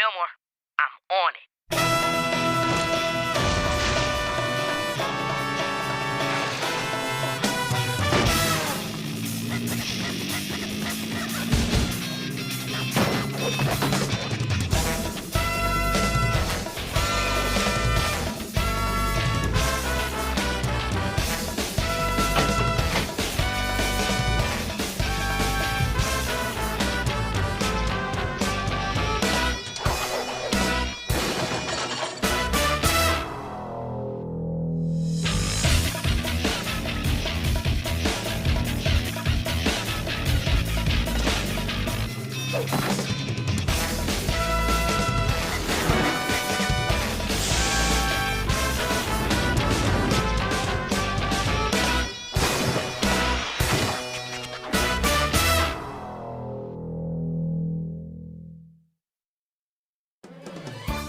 Fillmore, I'm on it.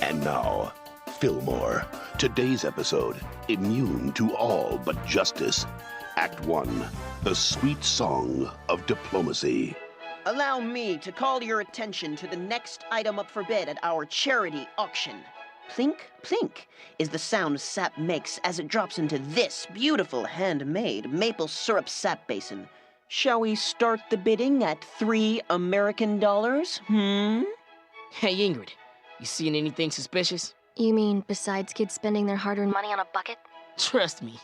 And now, Fillmore. Today's episode, Immune to All But Justice. Act 1, The Sweet Song of Diplomacy. Allow me to call your attention to the next item up for bid at our charity auction. Plink, plink is the sound sap makes as it drops into this beautiful handmade maple syrup sap basin. Shall we start the bidding at $3 American? Hey, Ingrid, you seeing anything suspicious? You mean besides kids spending their hard-earned money on a bucket? Trust me,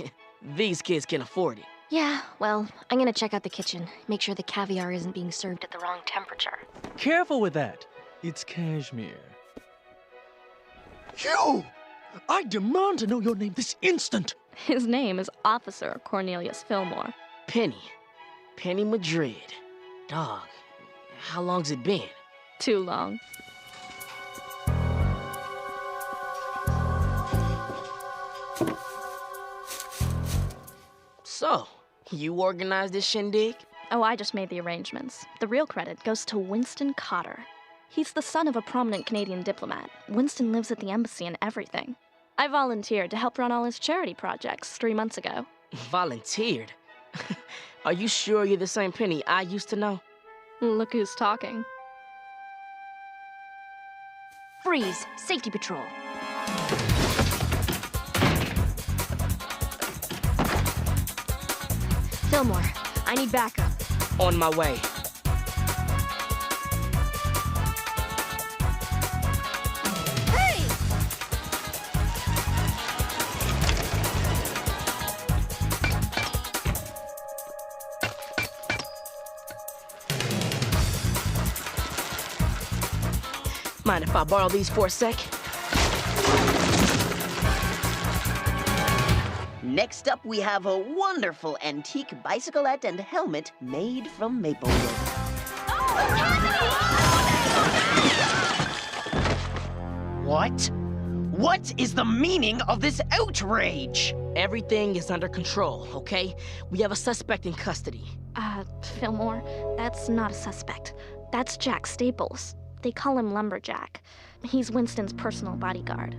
these kids can afford it. Yeah, well, I'm gonna check out the kitchen. Make sure the caviar isn't being served at the wrong temperature. Careful with that. It's cashmere. You! I demand to know your name this instant! His name is Officer Cornelius Fillmore. Penny Madrid. Dog, how long's it been? Too long. So, you organized this shindig? Oh, I just made the arrangements. The real credit goes to Winston Cotter. He's the son of a prominent Canadian diplomat. Winston lives at the embassy and everything. I volunteered to help run all his charity projects 3 months ago. Volunteered? Are you sure you're the same Penny I used to know? Look who's talking. Freeze! Safety patrol. Fillmore, I need backup. On my way. Hey! Mind if I borrow these for a sec? Next up, we have a wonderful antique bicyclette and helmet made from maple wood. What? What is the meaning of this outrage? Everything is under control, okay? We have a suspect in custody. Fillmore, that's not a suspect. That's Jack Staples. They call him Lumberjack. He's Winston's personal bodyguard.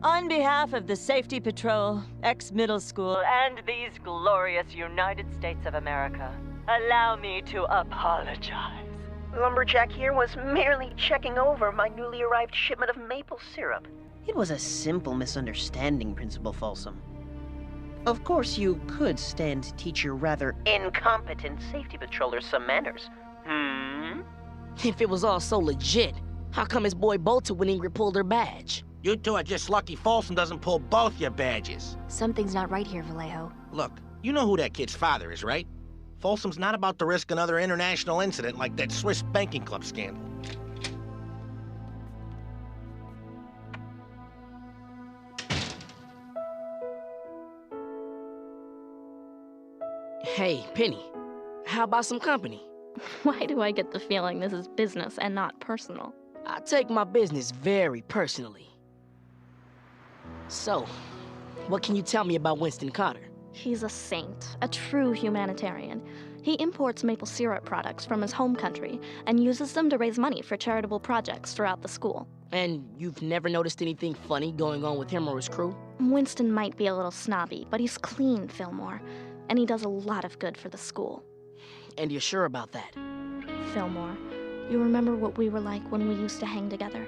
On behalf of the Safety Patrol, ex-middle school, and these glorious United States of America, allow me to apologize. Lumberjack here was merely checking over my newly arrived shipment of maple syrup. It was a simple misunderstanding, Principal Folsom. Of course, you could stand to teach your rather incompetent safety patroller some manners. If it was all so legit, how come his boy bolted when Ingrid pulled her badge? You two are just lucky Folsom doesn't pull both your badges. Something's not right here, Vallejo. Look, you know who that kid's father is, right? Folsom's not about to risk another international incident like that Swiss banking club scandal. Hey, Penny, how about some company? Why do I get the feeling this is business and not personal? I take my business very personally. So, what can you tell me about Winston Cotter? He's a saint, a true humanitarian. He imports maple syrup products from his home country and uses them to raise money for charitable projects throughout the school. And you've never noticed anything funny going on with him or his crew? Winston might be a little snobby, but he's clean, Fillmore, and he does a lot of good for the school. And you're sure about that? Fillmore, you remember what we were like when we used to hang together?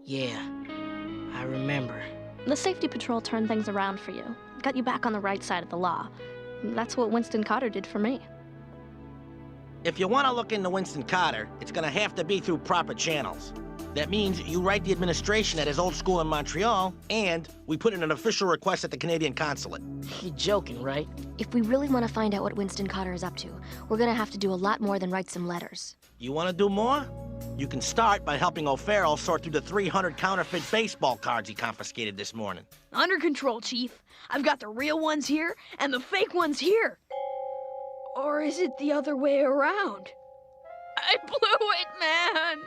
Yeah, I remember. The safety patrol turned things around for you, got you back on the right side of the law. That's what Winston Carter did for me. If you want to look into Winston Carter, it's gonna have to be through proper channels. That means you write the administration at his old school in Montreal, and we put in an official request at the Canadian consulate. You're joking, right? If we really want to find out what Winston Carter is up to, we're gonna have to do a lot more than write some letters. You want to do more? You can start by helping O'Farrell sort through the 300 counterfeit baseball cards he confiscated this morning. Under control, Chief. I've got the real ones here and the fake ones here. Or is it the other way around? I blew it, man.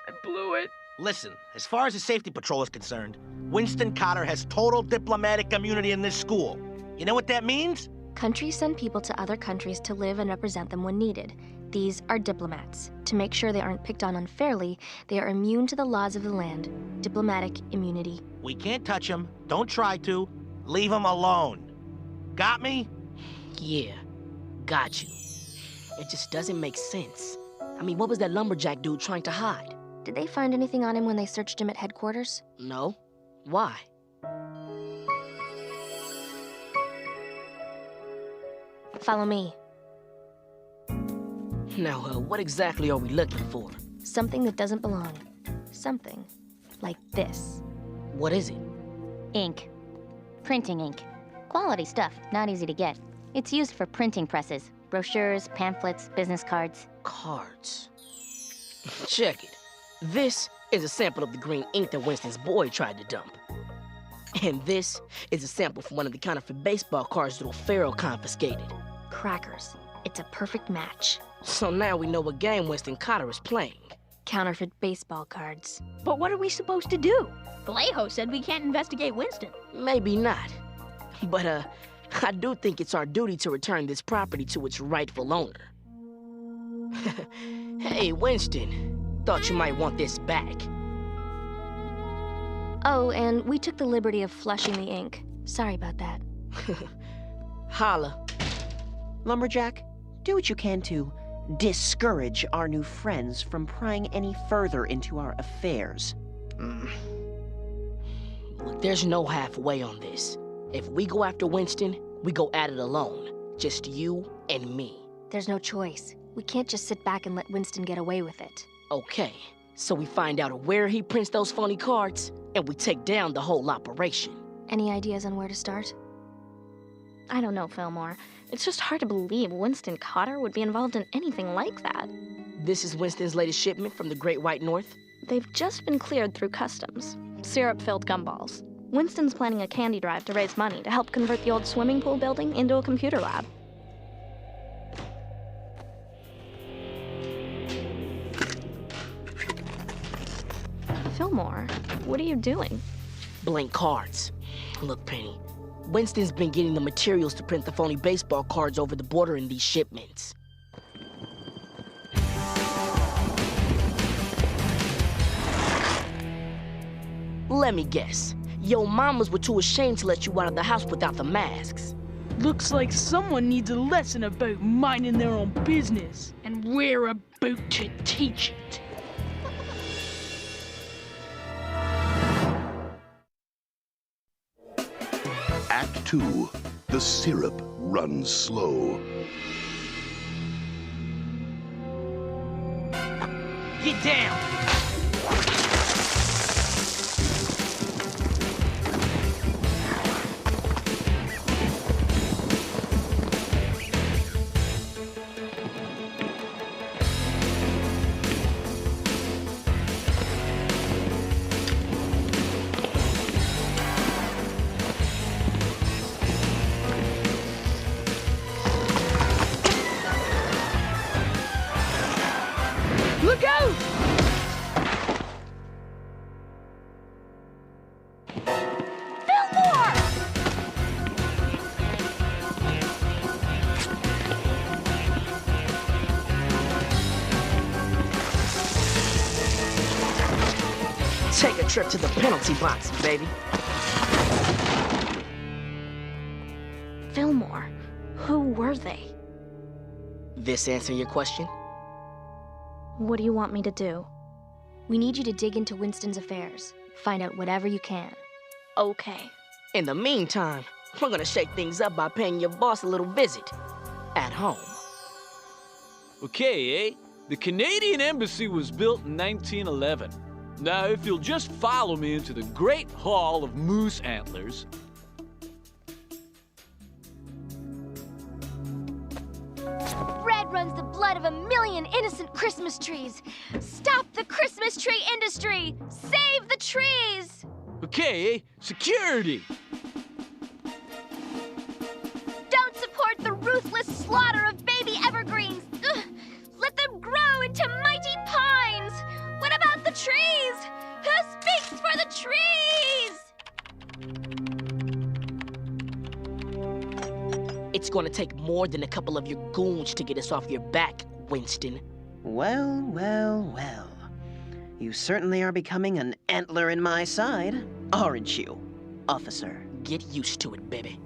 I blew it. Listen, as far as the safety patrol is concerned, Winston Carter has total diplomatic immunity in this school. You know what that means? Countries send people to other countries to live and represent them when needed. These are diplomats. To make sure they aren't picked on unfairly, they are immune to the laws of the land. Diplomatic immunity. We can't touch him. Don't try to. Leave him alone. Got me? Yeah, got you. It just doesn't make sense. I mean, what was that lumberjack dude trying to hide? Did they find anything on him when they searched him at headquarters? No. Why? Follow me. Now, what exactly are we looking for? Something that doesn't belong. Something like this. What is it? Ink. Printing ink. Quality stuff, not easy to get. It's used for printing presses, brochures, pamphlets, business cards. Cards. Check it. This is a sample of the green ink that Winston's boy tried to dump. And this is a sample from one of the counterfeit baseball cards that O'Farrell confiscated. Crackers. It's a perfect match. So now we know what game Winston Carter is playing. Counterfeit baseball cards. But what are we supposed to do? Vallejo said we can't investigate Winston. Maybe not. But, I do think it's our duty to return this property to its rightful owner. Hey, Winston. Thought you might want this back. Oh, and we took the liberty of flushing the ink. Sorry about that. Holla. Lumberjack, do what you can to discourage our new friends from prying any further into our affairs. Look, there's no halfway on this. If we go after Winston, we go at it alone. Just you and me. There's no choice. We can't just sit back and let Winston get away with it. Okay, so we find out where he prints those phony cards, and we take down the whole operation. Any ideas on where to start? I don't know, Fillmore. It's just hard to believe Winston Carter would be involved in anything like that. This is Winston's latest shipment from the Great White North? They've just been cleared through customs. Syrup-filled gumballs. Winston's planning a candy drive to raise money to help convert the old swimming pool building into a computer lab. Fillmore, what are you doing? Blank cards. Look, Penny, Winston's been getting the materials to print the phony baseball cards over the border in these shipments. Let me guess. Yo mamas were too ashamed to let you out of the house without the masks. Looks like someone needs a lesson about minding their own business. And we're about to teach it. Act 2. The syrup runs slow. Get down! Look out! Fillmore! Take a trip to the penalty box, baby. Fillmore, who were they? This answer your question? What do you want me to do? We need you to dig into Winston's affairs. Find out whatever you can. Okay. In the meantime, we're gonna shake things up by paying your boss a little visit. At home. Okay, eh? The Canadian Embassy was built in 1911. Now, if you'll just follow me into the Great Hall of Moose Antlers. Red runs the blood of 1,000,000 innocent Christmas trees. Stop the Christmas tree industry! Save the trees! Okay, eh? Security! Don't support the ruthless slaughter of baby evergreens! Ugh. Let them grow into mighty pines! What about the trees? Who speaks for the trees? It's gonna take more than a couple of your goons to get us off your back, Winston. Well, well, well. You certainly are becoming an antler in my side, aren't you, officer? Get used to it, baby.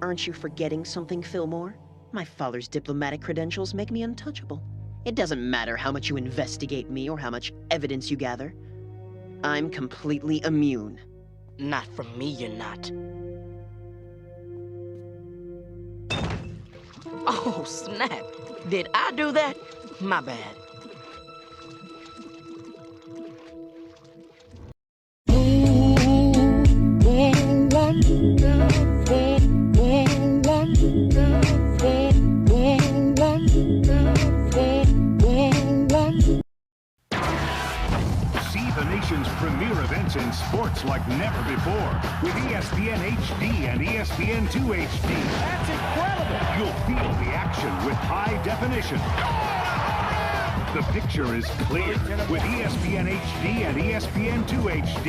Aren't you forgetting something, Fillmore? My father's diplomatic credentials make me untouchable. It doesn't matter how much you investigate me or how much evidence you gather. I'm completely immune. Not from me, you're not. Oh, snap. Did I do that? My bad. See the nation's premier events in sports like never before with ESPN HD and ESPN2 HD. That's incredible! You'll feel the action with high definition. The picture is clear with ESPN HD and ESPN2 HD.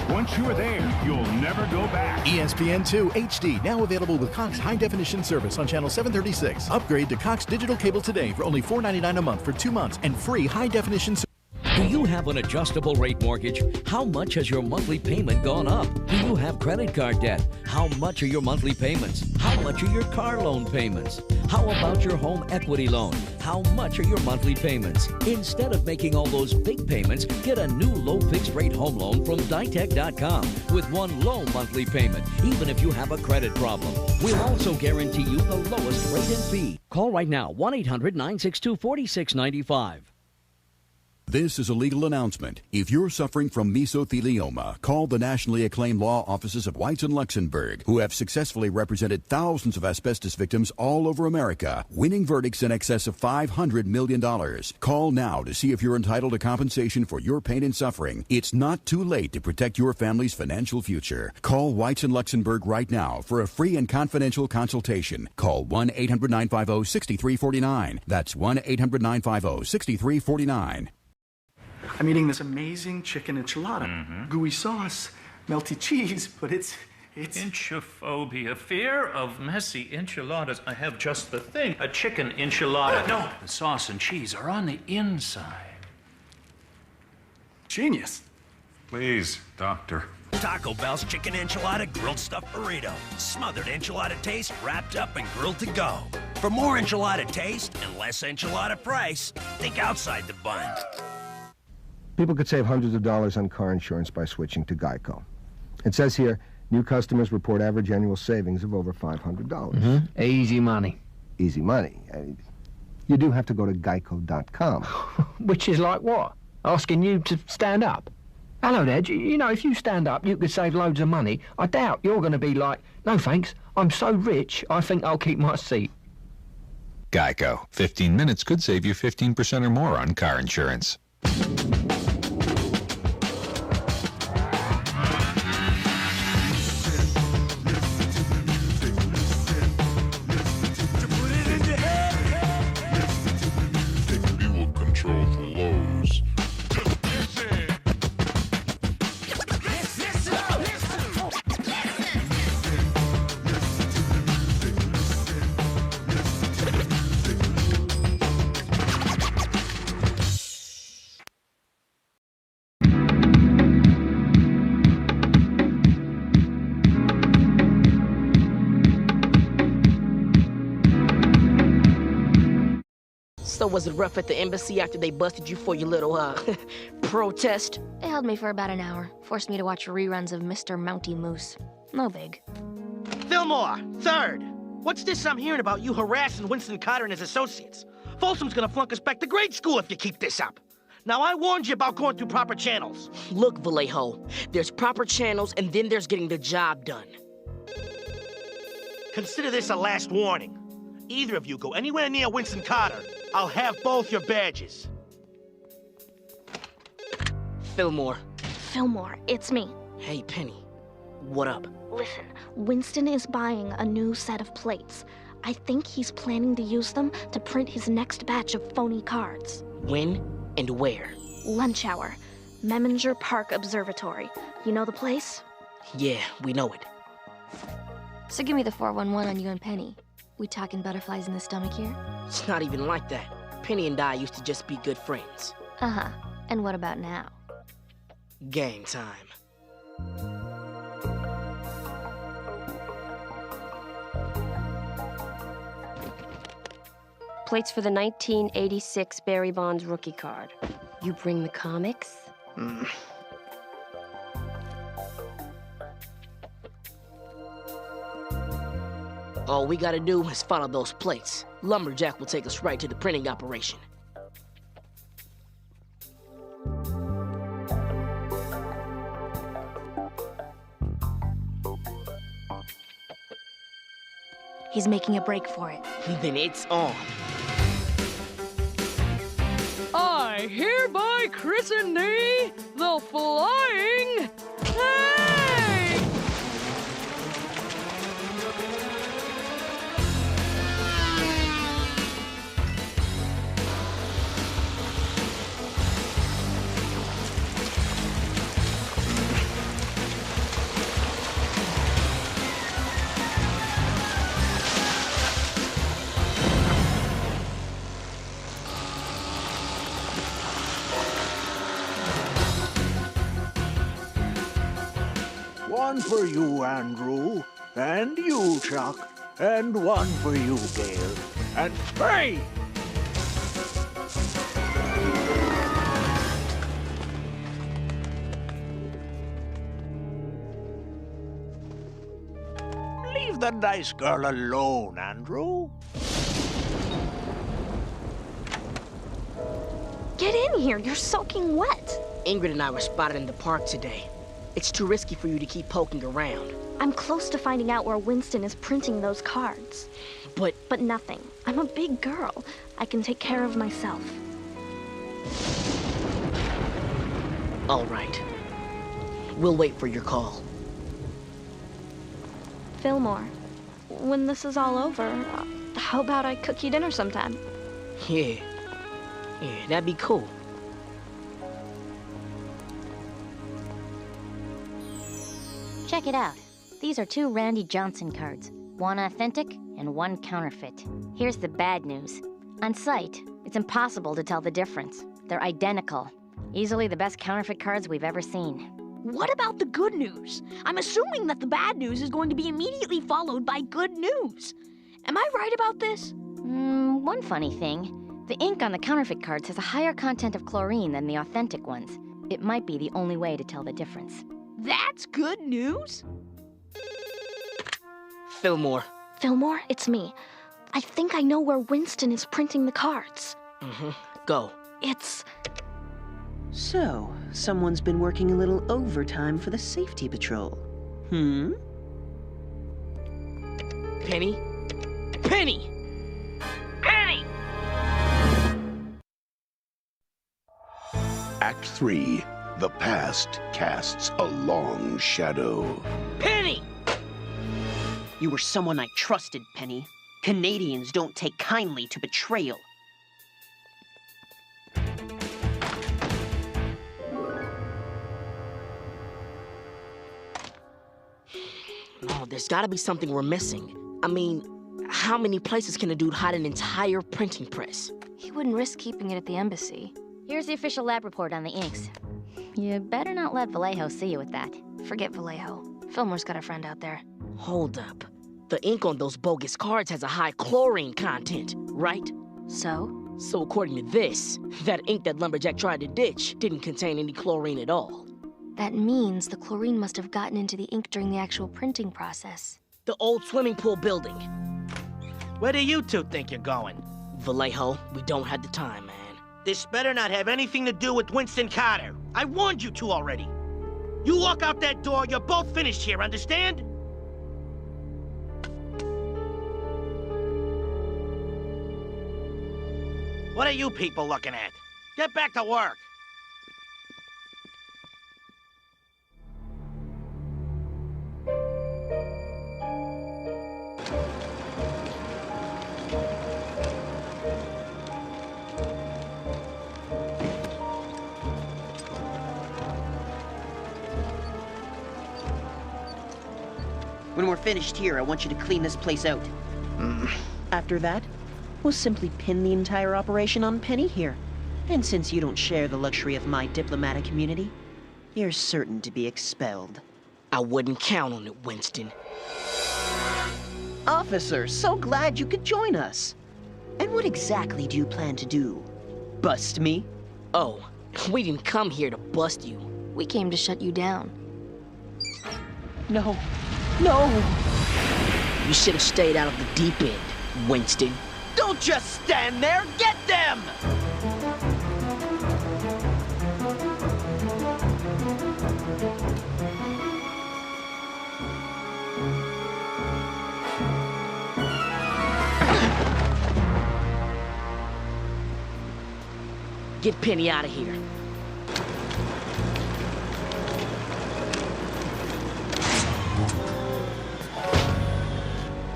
Once you're there, you'll never go back. ESPN2 HD, now available with Cox High Definition service on channel 736. Upgrade to Cox Digital Cable today for only $4.99 a month for 2 months and free high definition service. Do you have an adjustable rate mortgage? How much has your monthly payment gone up? Do you have credit card debt? How much are your monthly payments? How much are your car loan payments? How about your home equity loan? How much are your monthly payments? Instead of making all those big payments, get a new low fixed rate home loan from Ditech.com with one low monthly payment, even if you have a credit problem. We'll also guarantee you the lowest rate and fee. Call right now, 1-800-962-4695. This is a legal announcement. If you're suffering from mesothelioma, call the nationally acclaimed law offices of Weitz and Luxenberg, who have successfully represented thousands of asbestos victims all over America, winning verdicts in excess of $500 million. Call now to see if you're entitled to compensation for your pain and suffering. It's not too late to protect your family's financial future. Call Weitz and Luxenberg right now for a free and confidential consultation. Call 1-800-950-6349. That's 1-800-950-6349. I'm eating this amazing chicken enchilada. Gooey sauce, melty cheese, but it's... Inchophobia, fear of messy enchiladas. I have just the thing, a chicken enchilada. No, the sauce and cheese are on the inside. Genius. Please, doctor. Taco Bell's chicken enchilada grilled stuffed burrito. Smothered enchilada taste, wrapped up and grilled to go. For more enchilada taste and less enchilada price, think outside the bun. People could save hundreds of dollars on car insurance by switching to Geico. It says here, new customers report average annual savings of over $500. Easy money. Easy money. You do have to go to geico.com. Which is like what? Asking you to stand up? Hello there, you know, if you stand up, you could save loads of money. I doubt you're going to be like, no thanks, I'm so rich, I think I'll keep my seat. Geico. 15 minutes could save you 15% or more on car insurance. So was it rough at the embassy after they busted you for your little, protest? They held me for about an hour. Forced me to watch reruns of Mr. Mounty Moose. No big. Fillmore, third. What's this I'm hearing about you harassing Winston Carter and his associates? Folsom's gonna flunk us back to grade school if you keep this up. Now, I warned you about going through proper channels. Look, Vallejo, there's proper channels and then there's getting the job done. Consider this a last warning. Either of you go anywhere near Winston Carter, I'll have both your badges. Fillmore. Fillmore, it's me. Hey, Penny. What up? Listen, Winston is buying a new set of plates. I think he's planning to use them to print his next batch of phony cards. When and where? Lunch hour. Meminger Park Observatory. You know the place? Yeah, we know it. So give me the 411 on you and Penny. We talking butterflies in the stomach here? It's not even like that. Penny and I used to just be good friends. Uh-huh. And what about now? Gang time. Plates for the 1986 Barry Bonds rookie card. You bring the comics? All we gotta do is follow those plates. Lumberjack will take us right to the printing operation. He's making a break for it. Then it's on. I hereby christen thee the Flying Hey! One for you, Andrew, and you, Chuck, and one for you, Gail, and Spray! Leave the nice girl alone, Andrew. Get in here, you're soaking wet. Ingrid and I were spotted in the park today. It's too risky for you to keep poking around. I'm close to finding out where Winston is printing those cards. But nothing. I'm a big girl. I can take care of myself. All right. We'll wait for your call. Fillmore, when this is all over, how about I cook you dinner sometime? Yeah, that'd be cool. Check it out. These are 2 Randy Johnson cards. One authentic and one counterfeit. Here's the bad news. On sight, it's impossible to tell the difference. They're identical. Easily the best counterfeit cards we've ever seen. What about the good news? I'm assuming that the bad news is going to be immediately followed by good news. Am I right about this? One funny thing. The ink on the counterfeit cards has a higher content of chlorine than the authentic ones. It might be the only way to tell the difference. That's good news? Fillmore. Fillmore, it's me. I think I know where Winston is printing the cards. Go. It's... So, someone's been working a little overtime for the safety patrol. Penny? Penny! Penny! Act 3. The past casts a long shadow. Penny! You were someone I trusted, Penny. Canadians don't take kindly to betrayal. No, there's gotta be something we're missing. I mean, how many places can a dude hide an entire printing press? He wouldn't risk keeping it at the embassy. Here's the official lab report on the inks. You better not let Vallejo see you with that. Forget Vallejo. Fillmore's got a friend out there. Hold up. The ink on those bogus cards has a high chlorine content, right? So? So according to this, that ink that Lumberjack tried to ditch didn't contain any chlorine at all. That means the chlorine must have gotten into the ink during the actual printing process. The old swimming pool building. Where do you two think you're going? Vallejo, we don't have the time, man. This better not have anything to do with Winston Carter. I warned you two already. You walk out that door, you're both finished here, understand? What are you people looking at? Get back to work. When we're finished here, I want you to clean this place out. After that, we'll simply pin the entire operation on Penny here. And since you don't share the luxury of my diplomatic immunity, you're certain to be expelled. I wouldn't count on it, Winston. Officer, so glad you could join us. And what exactly do you plan to do? Bust me? Oh, we didn't come here to bust you. We came to shut you down. No. No! You should have stayed out of the deep end, Winston. Don't just stand there! Get them! Get Penny out of here.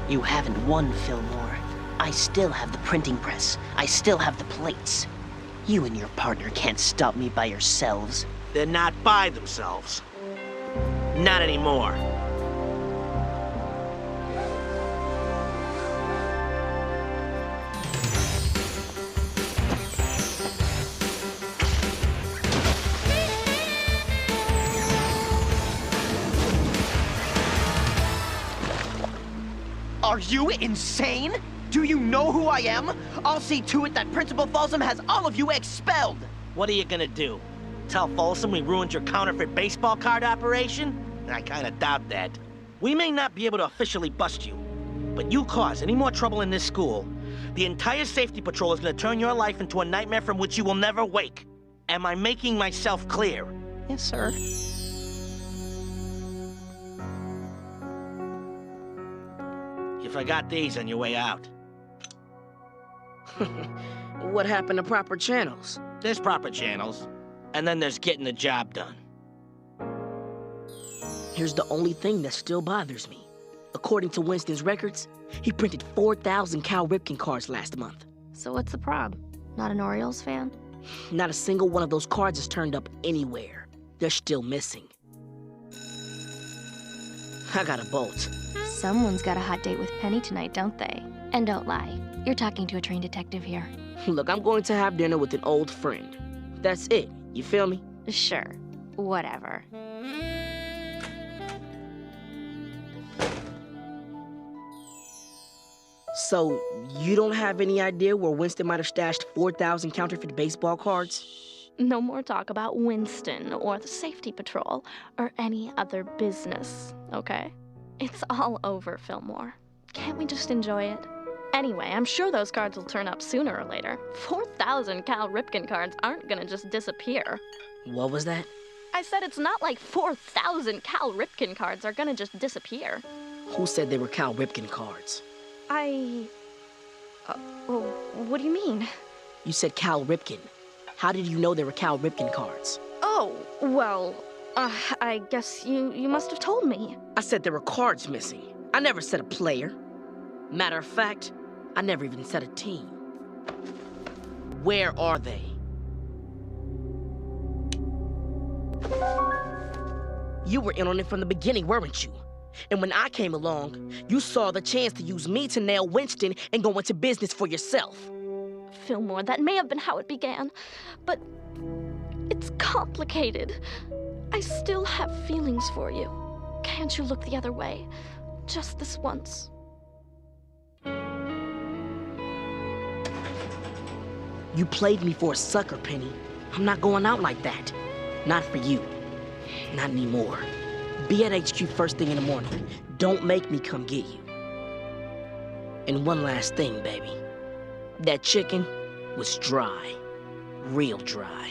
You haven't won, Fillmore. I still have the printing press. I still have the plates. You and your partner can't stop me by yourselves. They're not by themselves. Not anymore. Are you insane? Do you know who I am? I'll see to it that Principal Folsom has all of you expelled! What are you gonna do? Tell Folsom we ruined your counterfeit baseball card operation? I kinda doubt that. We may not be able to officially bust you, but you cause any more trouble in this school, the entire safety patrol is gonna turn your life into a nightmare from which you will never wake. Am I making myself clear? Yes, sir. You forgot these on your way out. What happened to proper channels? There's proper channels, and then there's getting the job done. Here's the only thing that still bothers me. According to Winston's records, he printed 4,000 Cal Ripken cards last month. So what's the prob? Not an Orioles fan? Not a single one of those cards has turned up anywhere. They're still missing. I got a bolt. Someone's got a hot date with Penny tonight, don't they? And don't lie, you're talking to a trained detective here. Look, I'm going to have dinner with an old friend. That's it, you feel me? Sure, whatever. So, you don't have any idea where Winston might have stashed 4,000 counterfeit baseball cards? No more talk about Winston or the safety patrol or any other business, okay? It's all over, Fillmore. Can't we just enjoy it? Anyway, I'm sure those cards will turn up sooner or later. 4,000 Cal Ripken cards aren't gonna just disappear. What was that? I said it's not like 4,000 Cal Ripken cards are gonna just disappear. Who said they were Cal Ripken cards? Well, what do you mean? You said Cal Ripken. How did you know they were Cal Ripken cards? Oh, well, I guess you must have told me. I said there were cards missing. I never said a player. Matter of fact, I never even said a team. Where are they? You were in on it from the beginning, weren't you? And when I came along, you saw the chance to use me to nail Winston and go into business for yourself. Fillmore, that may have been how it began, but it's complicated. I still have feelings for you. Can't you look the other way? Just this once. You played me for a sucker, Penny. I'm not going out like that. Not for you. Not anymore. Be at HQ first thing in the morning. Don't make me come get you. And one last thing, baby. That chicken was dry. Real dry.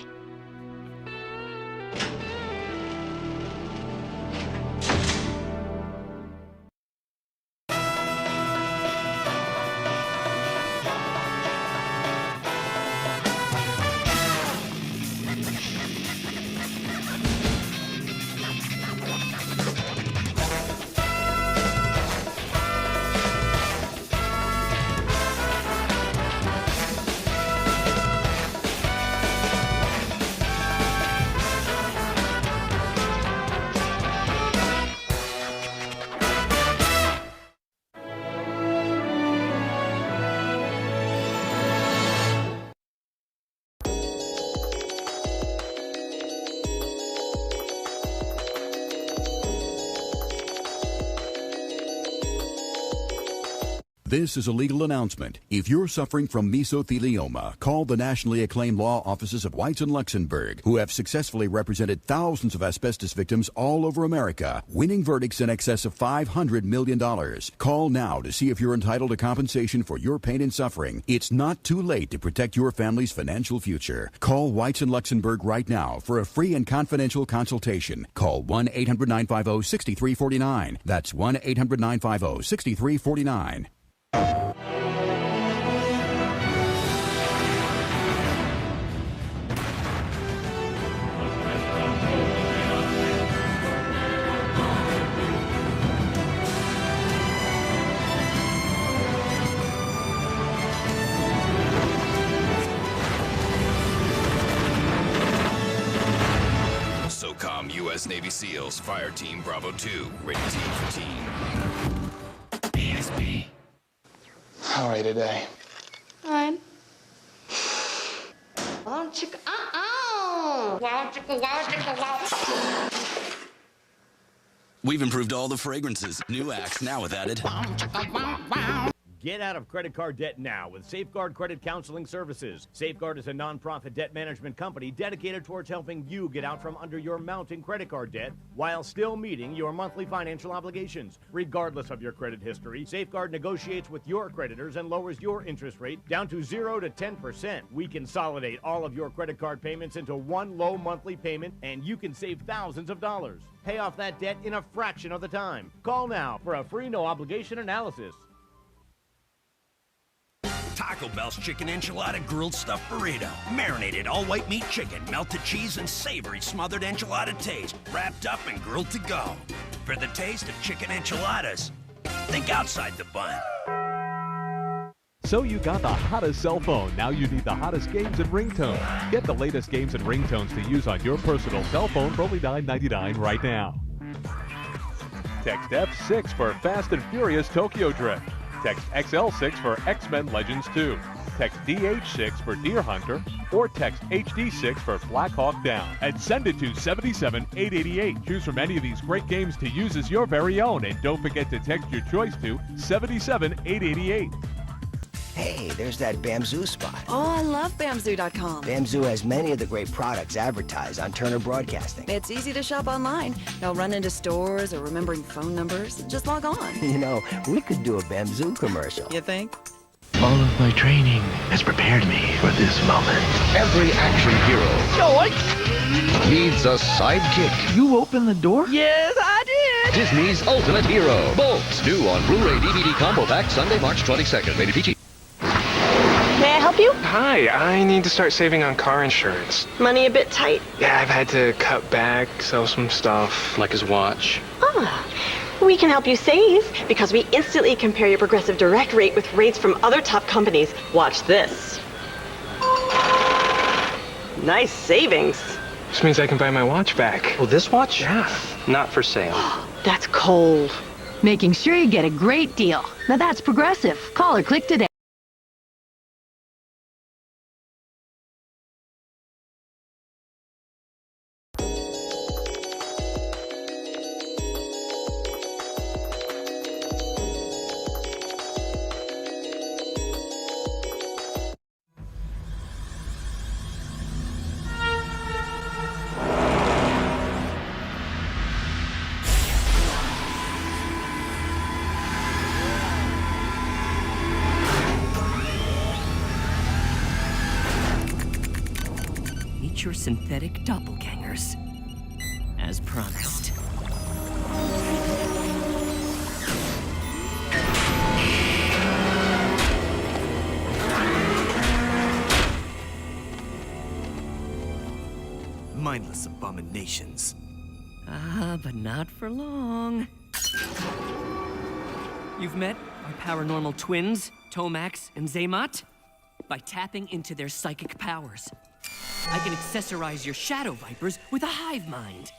This is a legal announcement. If you're suffering from mesothelioma, call the nationally acclaimed law offices of Whites and Luxembourg, who have successfully represented thousands of asbestos victims all over America, winning verdicts in excess of $500 million. Call now to see if you're entitled to compensation for your pain and suffering. It's not too late to protect your family's financial future. Call Whites and Luxembourg right now for a free and confidential consultation. Call 1-800-950-6349. That's 1-800-950-6349. SOCOM U.S. Navy SEALs Fire Team Bravo 2, ready team for team. PSP. How are you today? Fine. We've improved all the fragrances. New Axe now with added. Get out of credit card debt now with Safeguard Credit Counseling Services. Safeguard is a nonprofit debt management company dedicated towards helping you get out from under your mounting credit card debt while still meeting your monthly financial obligations. Regardless of your credit history, Safeguard negotiates with your creditors and lowers your interest rate down to 0 to 10%. We consolidate all of your credit card payments into one low monthly payment, and you can save thousands of dollars. Pay off that debt in a fraction of the time. Call now for a free no-obligation analysis. Taco Bell's chicken enchilada grilled stuffed burrito. Marinated all-white meat chicken, melted cheese, and savory smothered enchilada taste. Wrapped up and grilled to go. For the taste of chicken enchiladas, think outside the bun. So you got the hottest cell phone. Now you need the hottest games and ringtones. Get the latest games and ringtones to use on your personal cell phone for only $9.99 right now. Text F6 for Fast and Furious Tokyo Drift. Text XL6 for X-Men Legends 2. Text DH6 for Deer Hunter, or text HD6 for Black Hawk Down, and send it to 77888. Choose from any of these great games to use as your very own, and don't forget to text your choice to 77888. Hey, there's that Bamzoo spot. Oh, I love Bamzoo.com. Bamzoo has many of the great products advertised on Turner Broadcasting. It's easy to shop online. No run into stores or remembering phone numbers. Just log on. You know, we could do a Bamzoo commercial. You think? All of my training has prepared me for this moment. Every action hero needs a sidekick. You opened the door? Yes, I did. Disney's Ultimate Hero. Bolts, new on Blu-ray DVD Combo Pack Sunday, March 22nd. Rated PG. May I help you? Hi, I need to start saving on car insurance. Money a bit tight? Yeah, I've had to cut back, sell some stuff, like his watch. Ah, we can help you save because we instantly compare your Progressive Direct rate with rates from other top companies. Watch this. Nice savings. This means I can buy my watch back. Oh, this watch? Yeah, not for sale. That's cold. Making sure you get a great deal. Now that's Progressive. Call or click today. miniature synthetic doppelgangers. As promised. Mindless abominations. Ah, but not for long. You've met our paranormal twins, Tomax and Zaymot. By tapping into their psychic powers, I can accessorize your shadow vipers with a hive mind.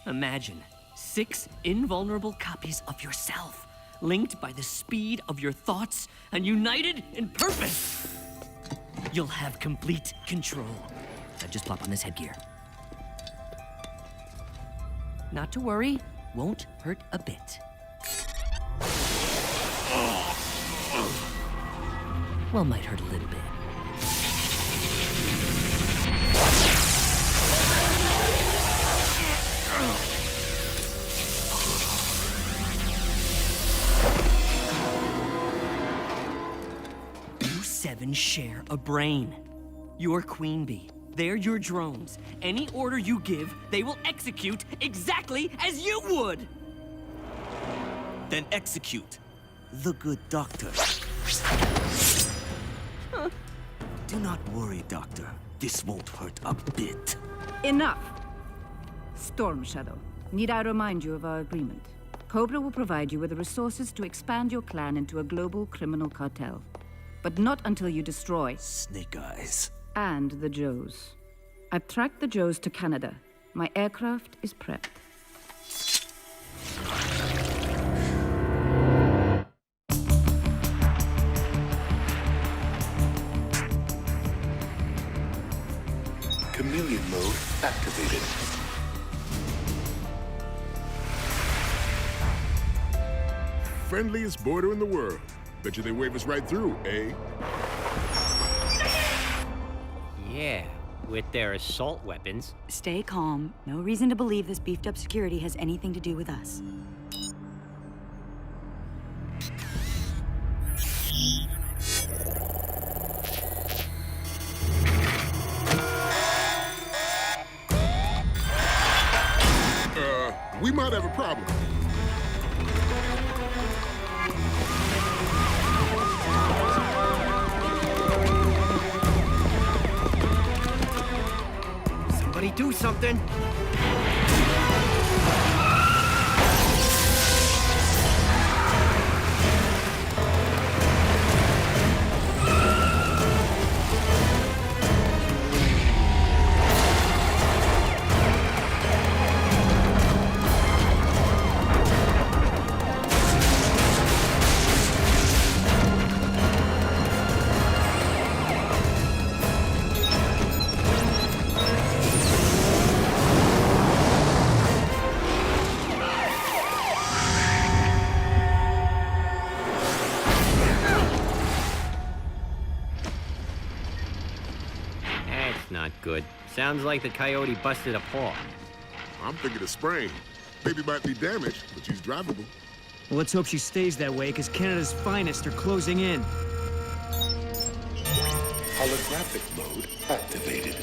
Imagine 6 invulnerable copies of yourself, linked by the speed of your thoughts and united in purpose. You'll have complete control. Now just plop on this headgear. Not to worry, won't hurt a bit. Well, might hurt a little bit. You 7 share a brain. You're Queen Bee. They're your drones. Any order you give, they will execute exactly as you would. Then execute. The good doctor. Do not worry, Doctor. This won't hurt a bit. Enough! Storm Shadow, need I remind you of our agreement? Cobra will provide you with the resources to expand your clan into a global criminal cartel. But not until you destroy... Snake Eyes. And the Joes. I've tracked the Joes to Canada. My aircraft is prepped. Chameleon mode activated. Friendliest border in the world. Bet you they wave us right through, eh? Yeah, with their assault weapons. Stay calm. No reason to believe this beefed-up security has anything to do with us. We might have a problem. Somebody do something! Not good. Sounds like the coyote busted a paw. I'm thinking of sprain. Baby might be damaged, but she's drivable. Well, let's hope she stays that way, because Canada's finest are closing in. Holographic mode activated.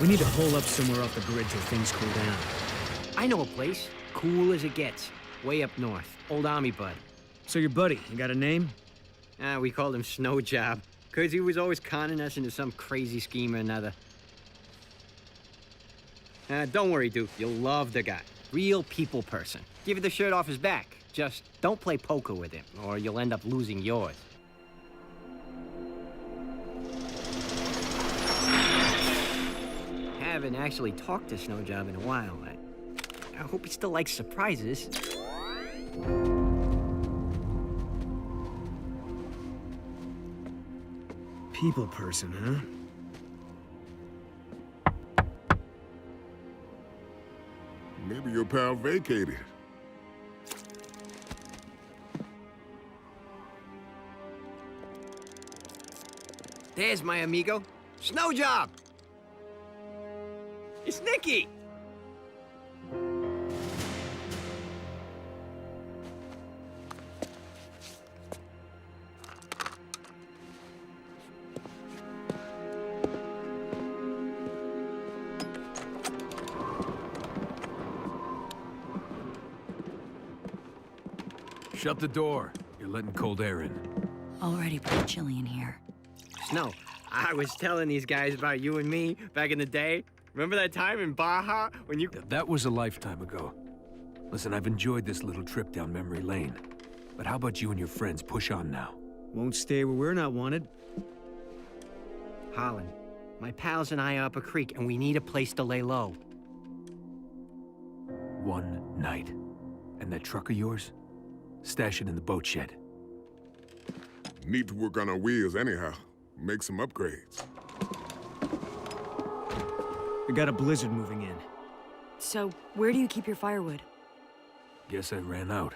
We need to hole up somewhere off the grid till things cool down. I know a place. Cool as it gets. Way up north. Old army bud. So your buddy, you got a name? We called him Snow Job, because he was always conning us into some crazy scheme or another. Don't worry, Duke. You'll love the guy. Real people person. Give you the shirt off his back. Just don't play poker with him, or you'll end up losing yours. Haven't actually talked to Snow Job in a while. I hope he still likes surprises. People person, huh? Maybe your pal vacated. There's my amigo, Snow Job. It's Nicky. Shut the door. You're letting cold air in. Already pretty chilly in here. Snow, I was telling these guys about you and me back in the day. Remember that time in Baja when you... That was a lifetime ago. Listen, I've enjoyed this little trip down memory lane. But how about you and your friends push on now? Won't stay where we're not wanted. Holland, my pals and I are up a creek, and we need a place to lay low. One night. And that truck of yours? Stash it in the boat shed. Need to work on our wheels anyhow. Make some upgrades. We got a blizzard moving in. So, where do you keep your firewood? Guess I ran out.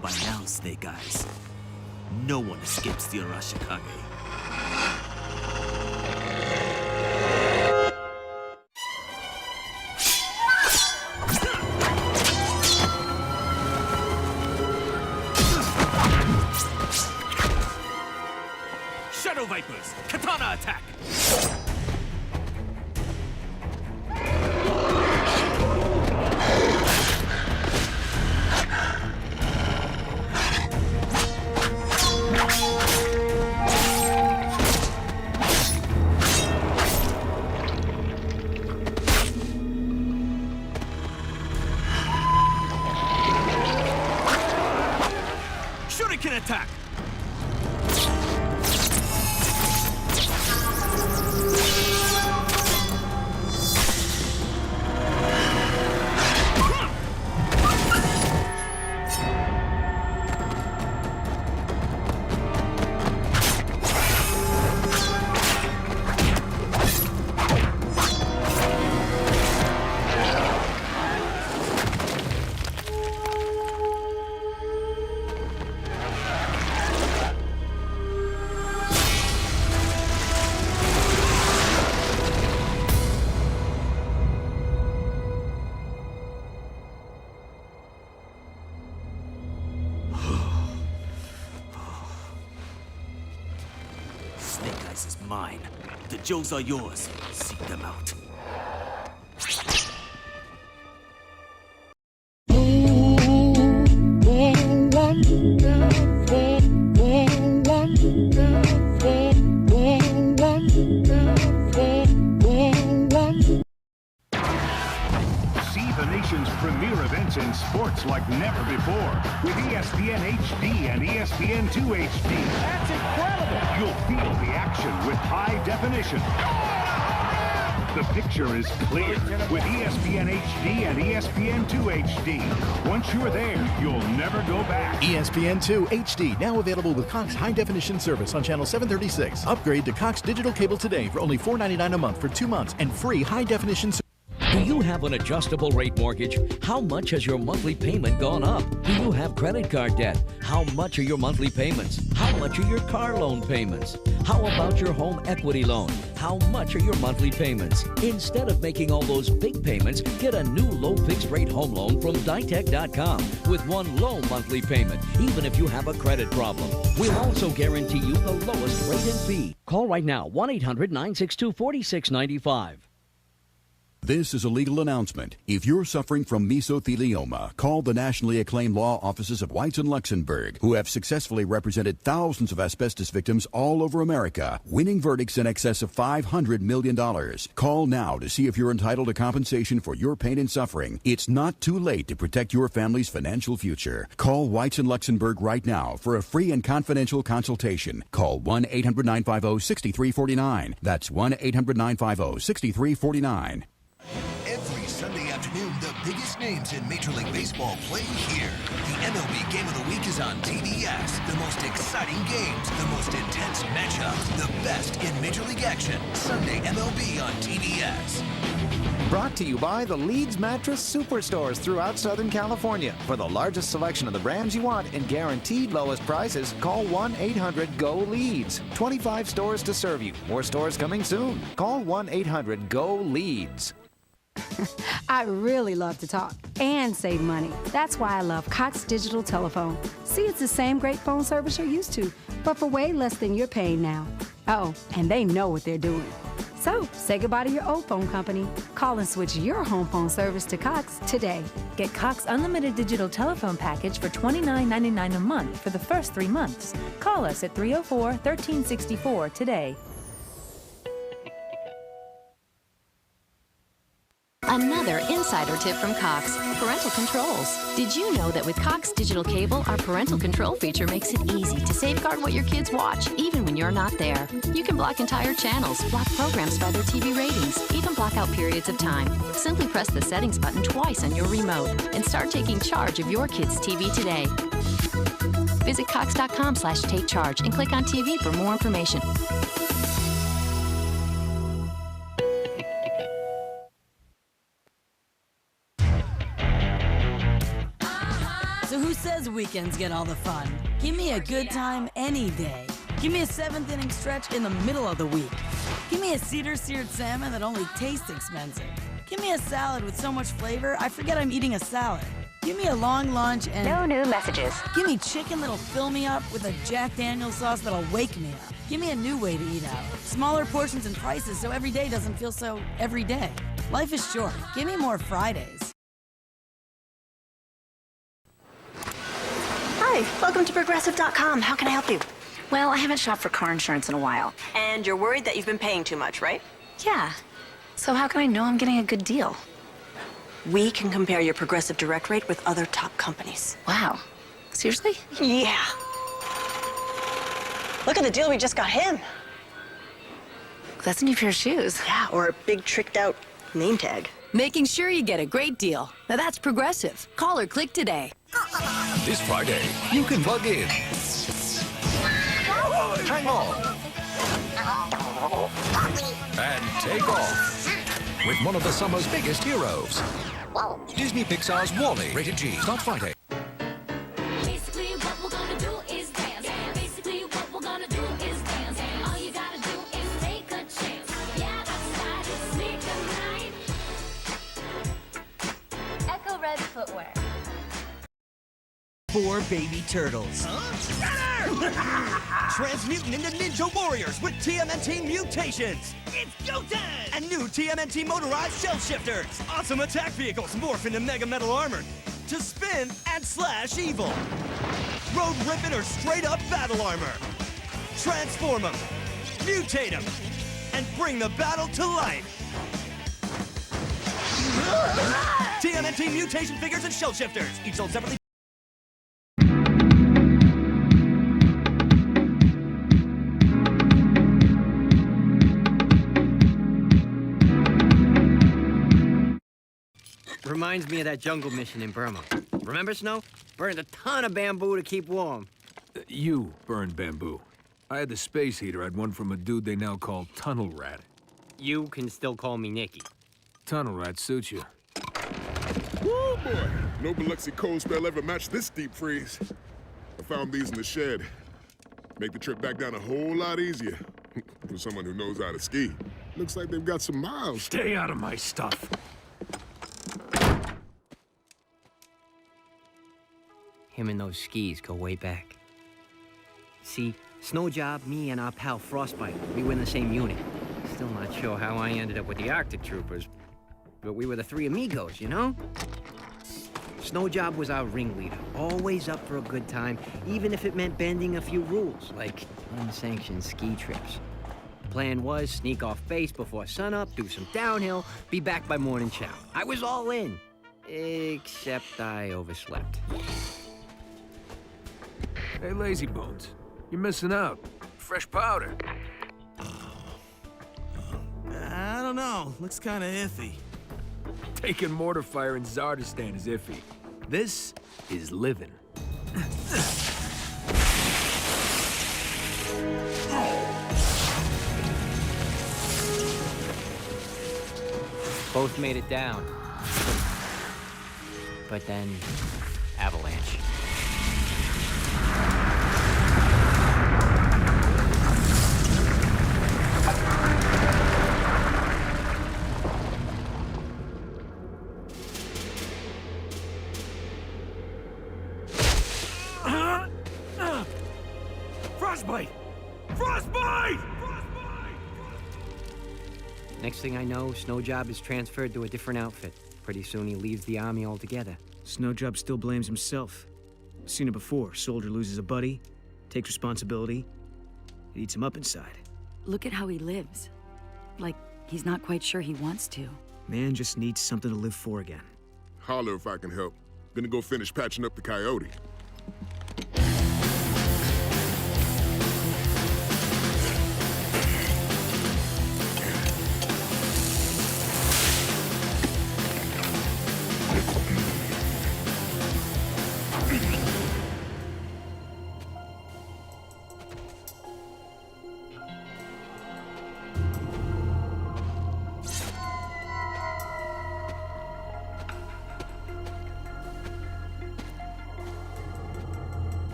By now, Snake Eyes. No one escapes the Arashikage. Shadow Vipers! Katana attack! Shuriken attack! Snake Eyes is mine. The Joes are yours. Seek them out. See the nation's premier events in sports like never before with ESPN HD and ESPN2 HD. That's incredible! You'll feel the action with high definition. The picture is clear with ESPN HD and ESPN2 HD. Once you're there, you'll never go back. ESPN2 HD, now available with Cox High Definition service on channel 736. Upgrade to Cox Digital Cable today for only $4.99 a month for 2 months and free high definition service. Do you have an adjustable rate mortgage? How much has your monthly payment gone up? Do you have credit card debt? How much are your monthly payments? How much are your car loan payments? How about your home equity loan? How much are your monthly payments? Instead of making all those big payments, get a new low fixed rate home loan from Ditech.com with one low monthly payment, even if you have a credit problem. We'll also guarantee you the lowest rate and fee. Call right now, 1-800-962-4695. This is a legal announcement. If you're suffering from mesothelioma, call the nationally acclaimed law offices of Whites and Luxembourg, who have successfully represented thousands of asbestos victims all over America, winning verdicts in excess of $500 million. Call now to see if you're entitled to compensation for your pain and suffering. It's not too late to protect your family's financial future. Call Whites and Luxembourg right now for a free and confidential consultation. Call 1-800-950-6349. That's 1-800-950-6349. Every Sunday afternoon, the biggest names in Major League Baseball play here. The MLB Game of the Week is on TBS. The most exciting games, the most intense matchups, the best in Major League action. Sunday MLB on TBS. Brought to you by the Leeds Mattress Superstores throughout Southern California. For the largest selection of the brands you want and guaranteed lowest prices, call 1-800-GO-LEADS. 25 stores to serve you. More stores coming soon. Call 1-800-GO-LEADS. I really love to talk and save money. That's why I love Cox Digital Telephone. See, it's the same great phone service you're used to, but for way less than you're paying now. Oh, and they know what they're doing. So, say goodbye to your old phone company. Call and switch your home phone service to Cox today. Get Cox Unlimited Digital Telephone Package for $29.99 a month for the first 3 months. Call us at 304-1364 today. Another insider tip from Cox, parental controls. Did you know that with Cox Digital Cable, our parental control feature makes it easy to safeguard what your kids watch, even when you're not there? You can block entire channels, block programs by their TV ratings, even block out periods of time. Simply press the settings button twice on your remote and start taking charge of your kids' TV today. Visit cox.com/take charge and click on TV for more information. So who says weekends get all the fun? Give me a good time any day. Give me a 7th inning stretch in the middle of the week. Give me a cedar-seared salmon that only tastes expensive. Give me a salad with so much flavor, I forget I'm eating a salad. Give me a long lunch and... No new messages. Give me chicken that'll fill me up with a Jack Daniel's sauce that'll wake me up. Give me a new way to eat out. Smaller portions and prices so every day doesn't feel so every day. Life is short. Give me more Fridays. Hi, welcome to Progressive.com. How can I help you? Well, I haven't shopped for car insurance in a while. And you're worried that you've been paying too much, right? Yeah. So how can I know I'm getting a good deal? We can compare your Progressive Direct rate with other top companies. Wow. Seriously? Yeah. Look at the deal we just got him. That's a new pair of shoes. Yeah, or a big tricked out name tag. Making sure you get a great deal. Now that's Progressive. Call or click today. This Friday, you can plug in, hang on, and take off with one of the summer's biggest heroes. Disney Pixar's WALL-E, rated G, starts Friday. Basically, what we're gonna do is dance. Basically, what we're gonna do is dance. All you gotta do is take a chance. Yeah, that's right, sneak a night. Echo Red Footwear. 4 baby turtles. Transmutant into Ninja Warriors with TMNT mutations. It's go time! And new TMNT motorized shell shifters. Awesome attack vehicles morph into mega metal armor to spin and slash evil. Road ripping or straight up battle armor. Transform them, mutate them, and bring the battle to life. TMNT mutation figures and shell shifters, each sold separately. Reminds me of that jungle mission in Burma. Remember, Snow? Burned a ton of bamboo to keep warm. You burned bamboo. I had the space heater. I'd one from a dude they now call Tunnel Rat. You can still call me Nicky. Tunnel Rat suits you. Woo, boy. No Biloxi cold spell ever matched this deep freeze. I found these in the shed. Make the trip back down a whole lot easier. For someone who knows how to ski. Looks like they've got some miles. Stay out of my stuff. Him and those skis go way back. See, Snow Job, me, and our pal Frostbite, we were in the same unit. Still not sure how I ended up with the Arctic Troopers. but we were the three amigos, you know? Snowjob was our ringleader, always up for a good time, even if it meant bending a few rules, like unsanctioned ski trips. The plan was sneak off base before sunup, do some downhill, be back by morning chow. I was all in, except I overslept. Hey, Lazy Bones, you're missing out. Fresh powder. I don't know. Looks kind of iffy. Taking mortar fire in Zardistan is iffy. This is living. Both made it down. But then, avalanche. Frostbite! Frostbite! Next thing I know, Snowjob is transferred to a different outfit. Pretty soon he leaves the army altogether. Snowjob still blames himself. Seen it before. Soldier loses a buddy, takes responsibility, it eats him up inside. Look at how he lives. Like, he's not quite sure he wants to. Man just needs something to live for again. Holler if I can help. Gonna go finish patching up the coyote.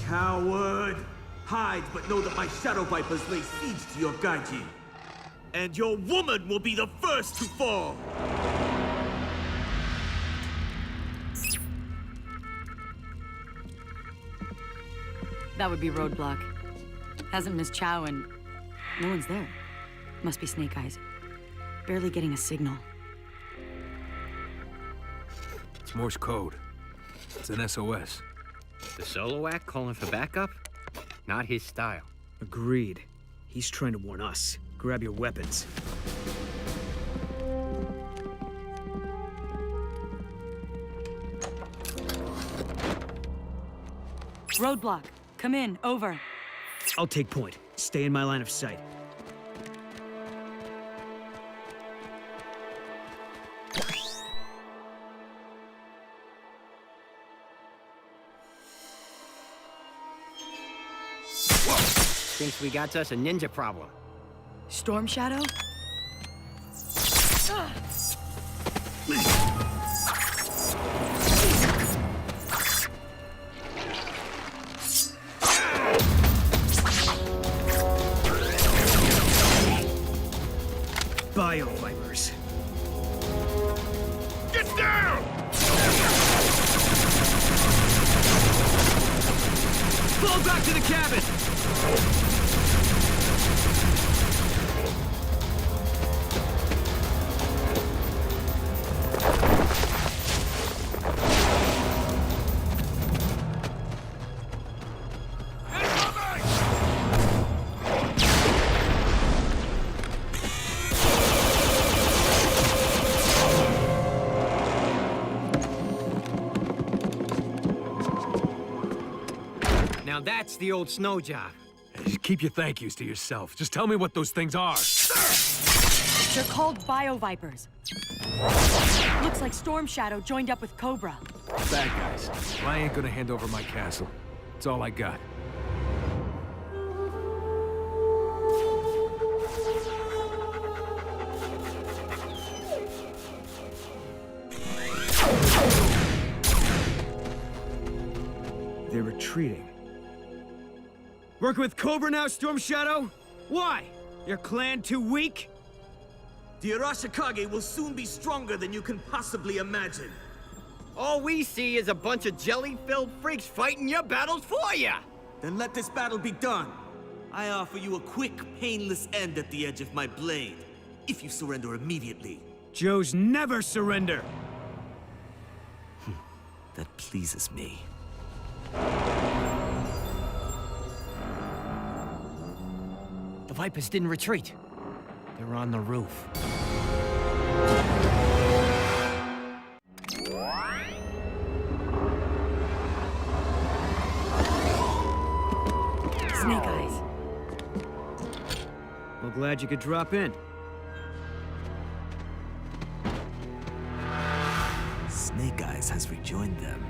Coward! Hide, but know that my Shadow Vipers lay siege to your Gaijin. And your woman will be the first to fall! That would be roadblock. Hasn't missed Chow and no one's there. Must be Snake Eyes. Barely getting a signal. It's Morse code. It's an SOS. The solo act calling for backup? Not his style. Agreed. He's trying to warn us. Grab your weapons. Roadblock. Come in. Over. I'll take point. Stay in my line of sight. Thinks we got us a ninja problem. Storm Shadow? Bio Vipers. Get down! Fall back to the cabin! Now that's the old snow job. Keep your thank yous to yourself. Just tell me what those things are. They're called Bio Vipers. Looks like Storm Shadow joined up with Cobra. Bad guys. Well, I ain't gonna hand over my castle. It's all I got. They're retreating. Working with Cobra now, Storm Shadow? Why? Your clan too weak? The Arashikage will soon be stronger than you can possibly imagine. All we see is a bunch of jelly-filled freaks fighting your battles for you! Then let this battle be done. I offer you a quick, painless end at the edge of my blade, if you surrender immediately. Joes never surrender! That pleases me. The Vipers didn't retreat. They're on the roof. Snake Eyes. Well, glad you could drop in. Snake Eyes has rejoined them.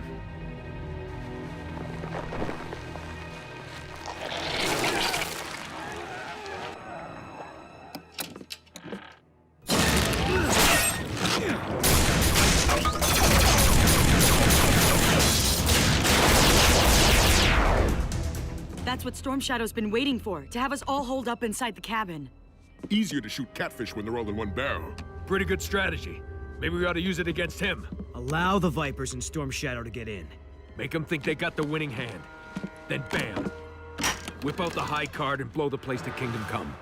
That's what Storm Shadow's been waiting for, to have us all holed up inside the cabin. Easier to shoot catfish when they're all in one barrel. Pretty good strategy. Maybe we ought to use it against him. Allow the Vipers and Storm Shadow to get in. Make them think they got the winning hand. Then bam! Whip out the high card and blow the place to Kingdom Come.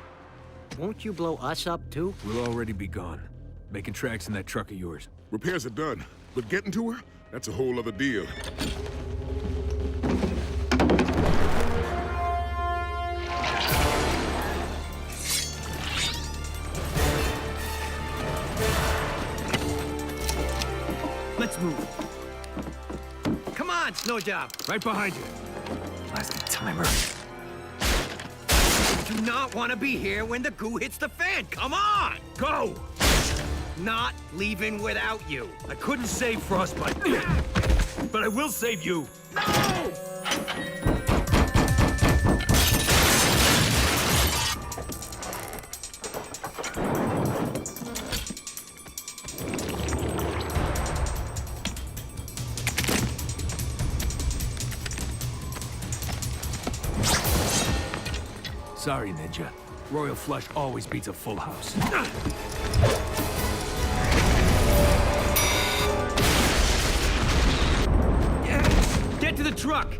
Won't you blow us up, too? We'll already be gone. Making tracks in that truck of yours. Repairs are done, but getting to her? That's a whole other deal. Let's move. Come on, Snowjob! Right behind you. Blasted timer. Do not want to be here when the goo hits the fan. Come on! Go! Not leaving without you. I couldn't save Frostbite, but I will save you. No! Sorry, Ninja. Royal Flush always beats a full house. Get to the truck!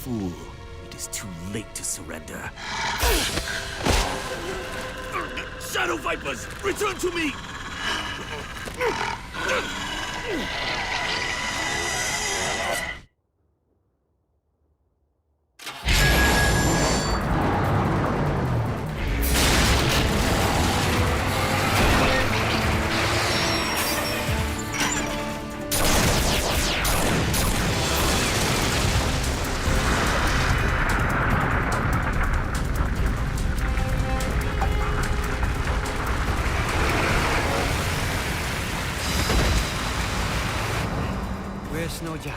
Fool, it is too late to surrender. Shadow Vipers, return to me! Where's Snowjob?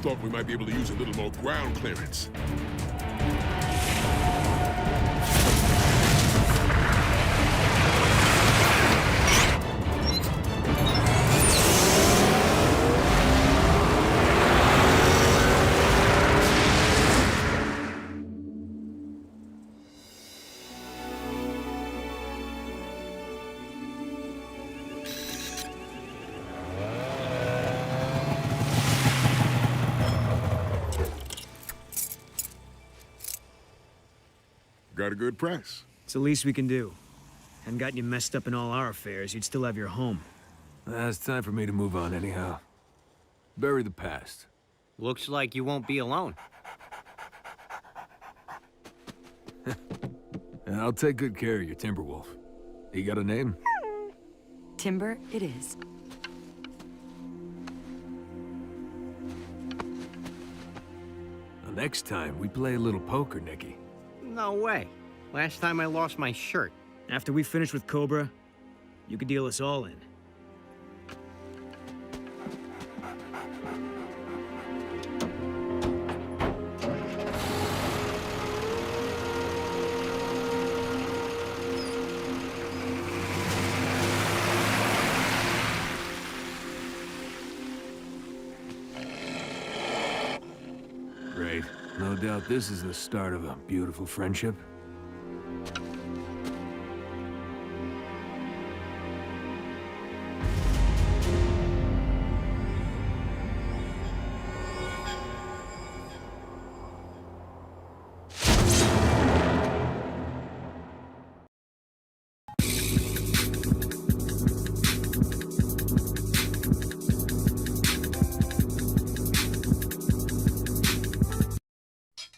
Thought we might be able to use a little more ground clearance. Got a good price. It's the least we can do. Hadn't gotten you messed up in all our affairs, you'd still have your home. It's time for me to move on anyhow. Bury the past. Looks like you won't be alone. And I'll take good care of your Timberwolf. You got a name? Timber it is. next time, we play a little poker, Nicky. No way. Last time I lost my shirt. After we finish with Cobra, you could deal us all in. Great. No doubt this is the start of a beautiful friendship.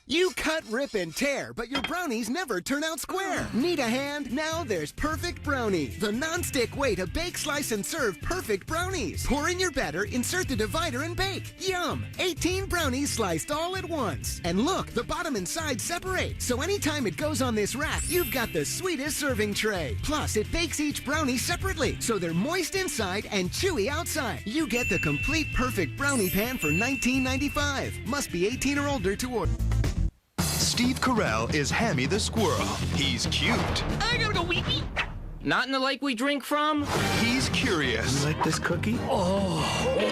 You cut, rip, and tear, but your brownies never turn out square. Need a hand? Now there's Perfect Brownie, the non-stick way to bake, slice, and serve perfect brownies. Pour in your batter, insert the divider, and bake. Yum! 18 brownies sliced all at once. And look, the bottom and sides separate, so anytime it goes on this rack, you've got the sweetest serving tray. Plus, it bakes each brownie separately, so they're moist inside and chewy outside. You get the complete Perfect Brownie pan for $19.95. Must be 18 or older to order. Steve Carell is Hammy the Squirrel. He's cute. I gotta go wee-wee. Not in the lake we drink from? He's curious. You like this cookie? Oh,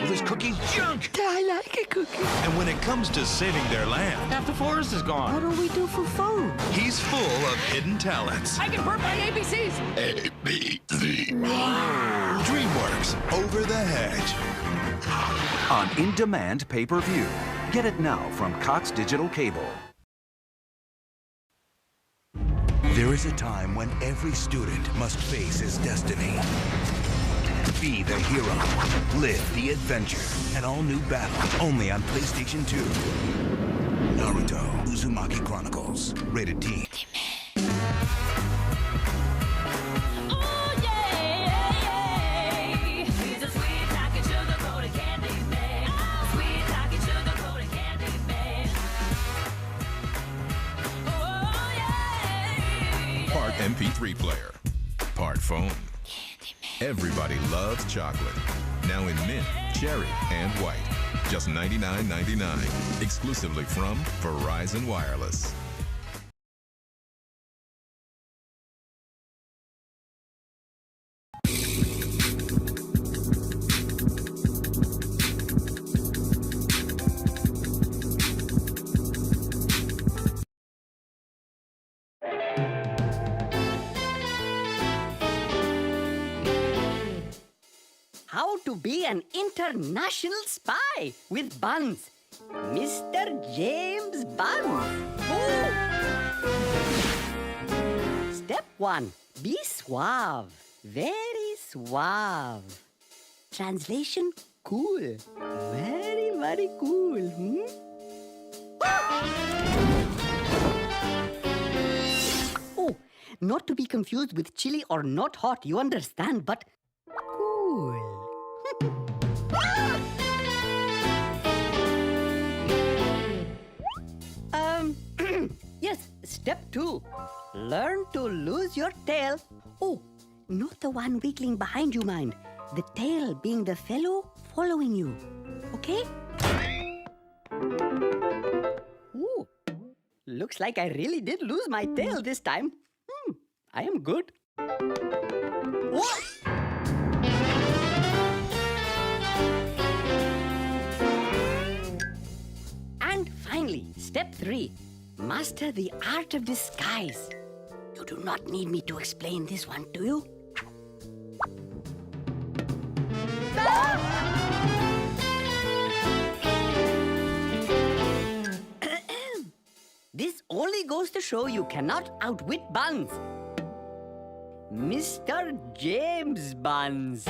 this cookie's junk. I like a cookie. And when it comes to saving their land, Half the forest is gone. What do we do for fun? he's full of hidden talents. I can burp my ABCs. A, B, C. DreamWorks, Over the Hedge. On in-demand pay-per-view. Get it now from Cox Digital Cable. There is a time when every student must face his destiny. Be the hero. Live the adventure. An all-new battle, only on PlayStation 2. Naruto Uzumaki Chronicles. Rated T. Part MP3 player, part phone. Everybody loves chocolate. Now in mint, cherry, and white. Just $99.99. Exclusively from Verizon Wireless. How to be an international spy with Buns. Mr. James Buns. Oh. Step 1. Be suave. Very suave. Translation, cool. Very, very cool. Oh, not to be confused with chili or not hot, you understand, but cool. Yes, step 2. Learn to lose your tail. Oh, not the one wiggling behind you, mind. The tail being the fellow following you. Okay? Ooh, looks like I really did lose my tail this time. I am good. What? And finally, step 3. Master the art of disguise. You do not need me to explain this one, do you? This only goes to show you cannot outwit Buns. Mr. James Buns.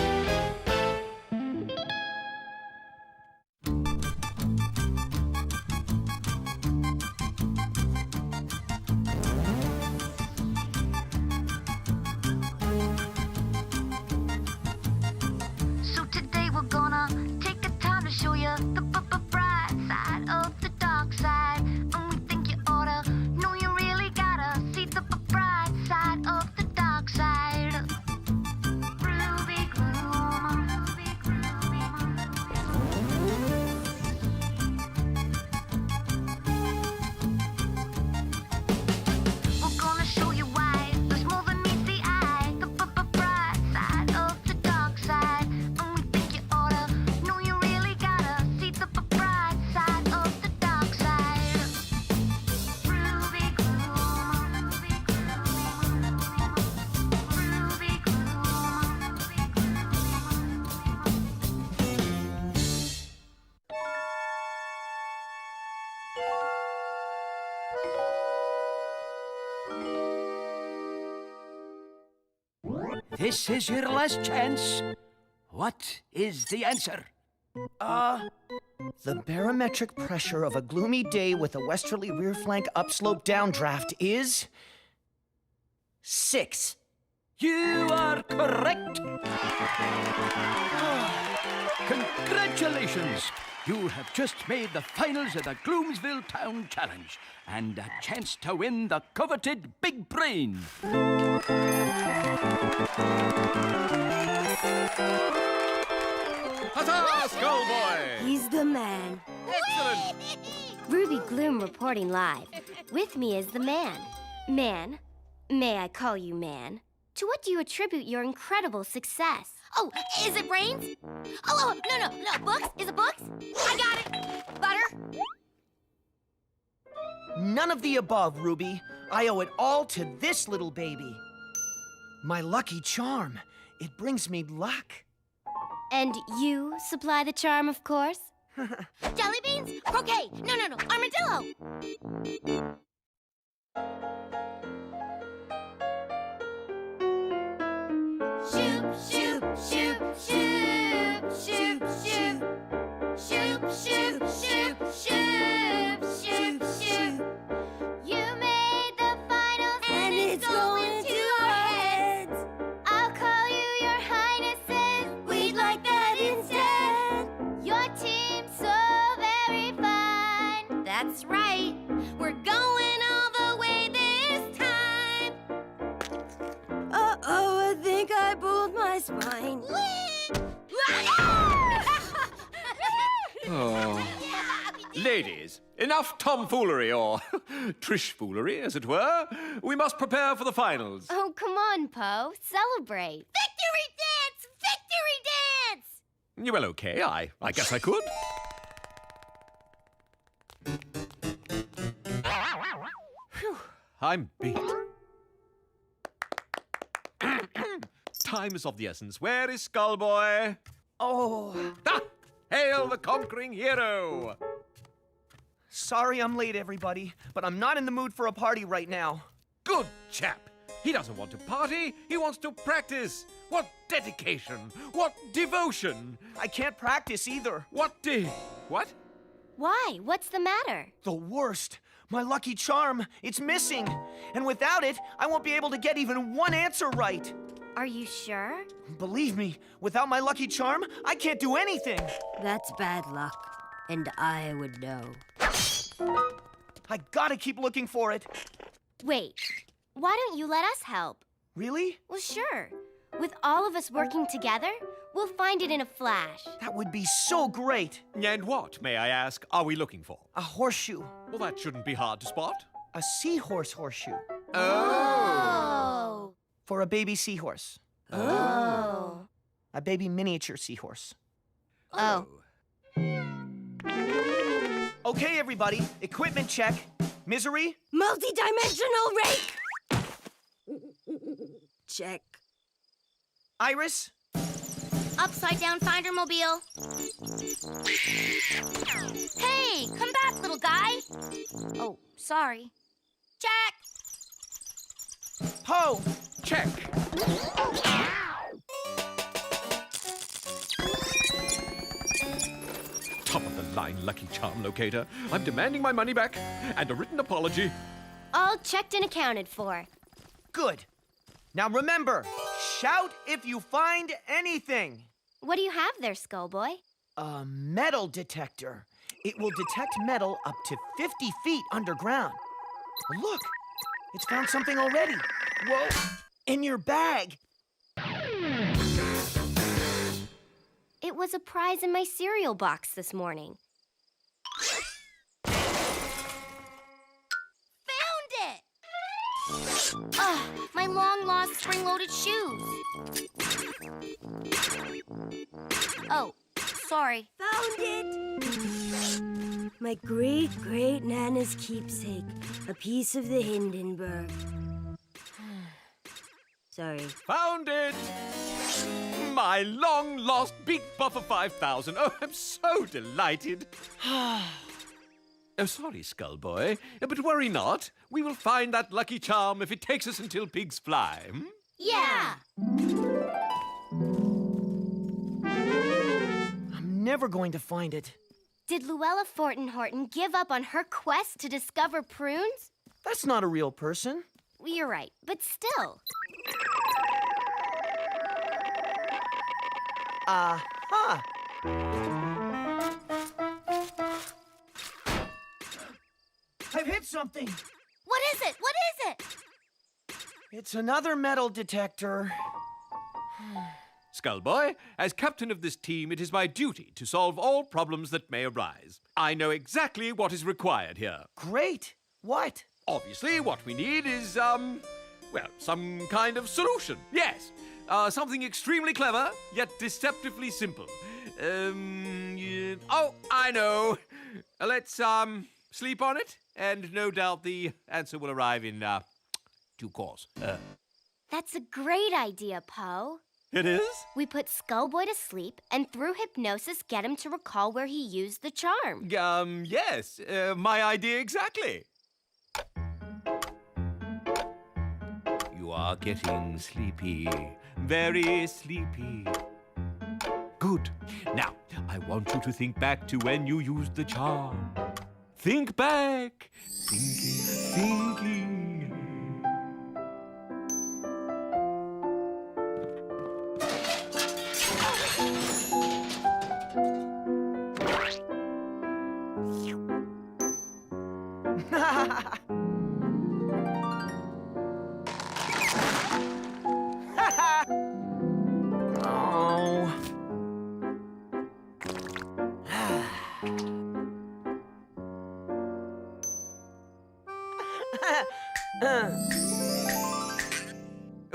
So today we're gonna take the time to show you the bright side of the dark side. This is your last chance. What is the answer? The barometric pressure of a gloomy day with a westerly rear flank upslope downdraft is 6. You are correct. Congratulations! You have just made the finals of the Gloomsville Town Challenge and a chance to win the coveted Big Brain. Huzzah, Skullboy! He's the man. Excellent! Ruby Gloom reporting live. With me is the man. Man, may I call you man? To what do you attribute your incredible success? Oh, is it brains? Oh, no, books? Is it books? I got it. Butter? None of the above, Ruby. I owe it all to this little baby. My lucky charm. It brings me luck. And you supply the charm, of course? Jelly beans? Croquet? No, armadillo. Shoop, shoop, shoop, shoop, shoop, shoop. Shoop, shoop, shoop, shoop, shoop, shoop. You made the finals and it's going to our heads. I'll call you your highnesses. We'd like that instead. Your team's so very fine. That's right. We're going all the way this time. Uh-oh, I think I pulled my spine. Oh. Ladies, enough tomfoolery, or trishfoolery, as it were. We must prepare for the finals. Oh, come on, Poe. Celebrate. Victory dance! Victory dance! Well, okay, I guess I could. Phew, I'm beat. Time is of the essence. Where is Skullboy? Oh. Ah! Hail the conquering hero! Sorry I'm late, everybody, but I'm not in the mood for a party right now. Good chap. He doesn't want to party, he wants to practice. What dedication, what devotion. I can't practice either. What? Why? What's the matter? The worst. My lucky charm, it's missing. And without it, I won't be able to get even one answer right. Are you sure? Believe me, without my lucky charm, I can't do anything. That's bad luck, and I would know. I gotta keep looking for it. Wait, why don't you let us help? Really? Well, sure. With all of us working together, we'll find it in a flash. That would be so great. And what, may I ask, are we looking for? A horseshoe. Well, that shouldn't be hard to spot. A seahorse horseshoe. Oh! For a baby seahorse. Oh. A baby miniature seahorse. Oh. Okay, everybody, equipment check. Misery? Multi-dimensional rake! Check. Iris? Upside down finder mobile. Hey, come back, little guy. Oh, sorry. Check. Poe! Check. Top of the line, Lucky Charm Locator. I'm demanding my money back and a written apology. All checked and accounted for. Good. Now remember, shout if you find anything. What do you have there, Skullboy? A metal detector. It will detect metal up to 50 feet underground. Look, it's found something already. Whoa, in your bag. It was a prize in my cereal box this morning. Found it! Ah, my long-lost spring-loaded shoes. Oh, sorry. Found it! My great-great-nana's keepsake. A piece of the Hindenburg. Sorry. Found it! My long-lost Big Buffer 5000. Oh, I'm so delighted. Oh, sorry, Skullboy, but worry not. We will find that lucky charm if it takes us until pigs fly. Yeah! I'm never going to find it. Did Luella Fortin Horton give up on her quest to discover prunes? That's not a real person. You're right, but still. Aha! I've hit something! What is it? What is it? It's another metal detector. Skullboy, as captain of this team, it is my duty to solve all problems that may arise. I know exactly what is required here. Great! What? Obviously, what we need is, well, some kind of solution. Yes. Something extremely clever, yet deceptively simple. Yeah. Oh, I know. Let's, sleep on it, and no doubt the answer will arrive in, due course. That's a great idea, Poe. It is? We put Skullboy to sleep, and through hypnosis get him to recall where he used the charm. Yes. My idea exactly. You are getting sleepy. Very sleepy. Good. Now, I want you to think back to when you used the charm. Think back. Thinking.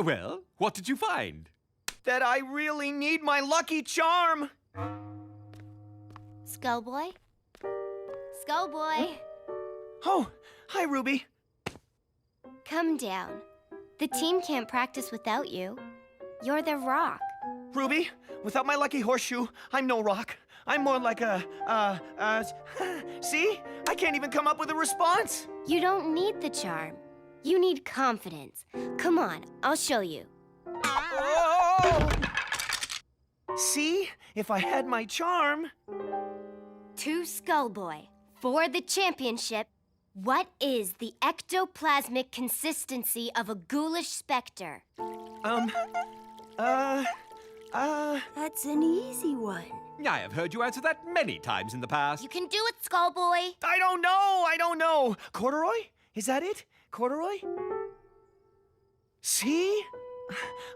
Well, what did you find? That I really need my lucky charm! Skullboy? Skullboy? Oh, hi, Ruby. Come down. The team can't practice without you. You're their rock. Ruby, without my lucky horseshoe, I'm no rock. I'm more like a, see? I can't even come up with a response. You don't need the charm. You need confidence. Come on, I'll show you. Oh! See? If I had my charm... To Skullboy, for the championship, what is the ectoplasmic consistency of a ghoulish specter? That's an easy one. I have heard you answer that many times in the past. You can do it, Skullboy. I don't know. Corduroy? Is that it? Corduroy? See?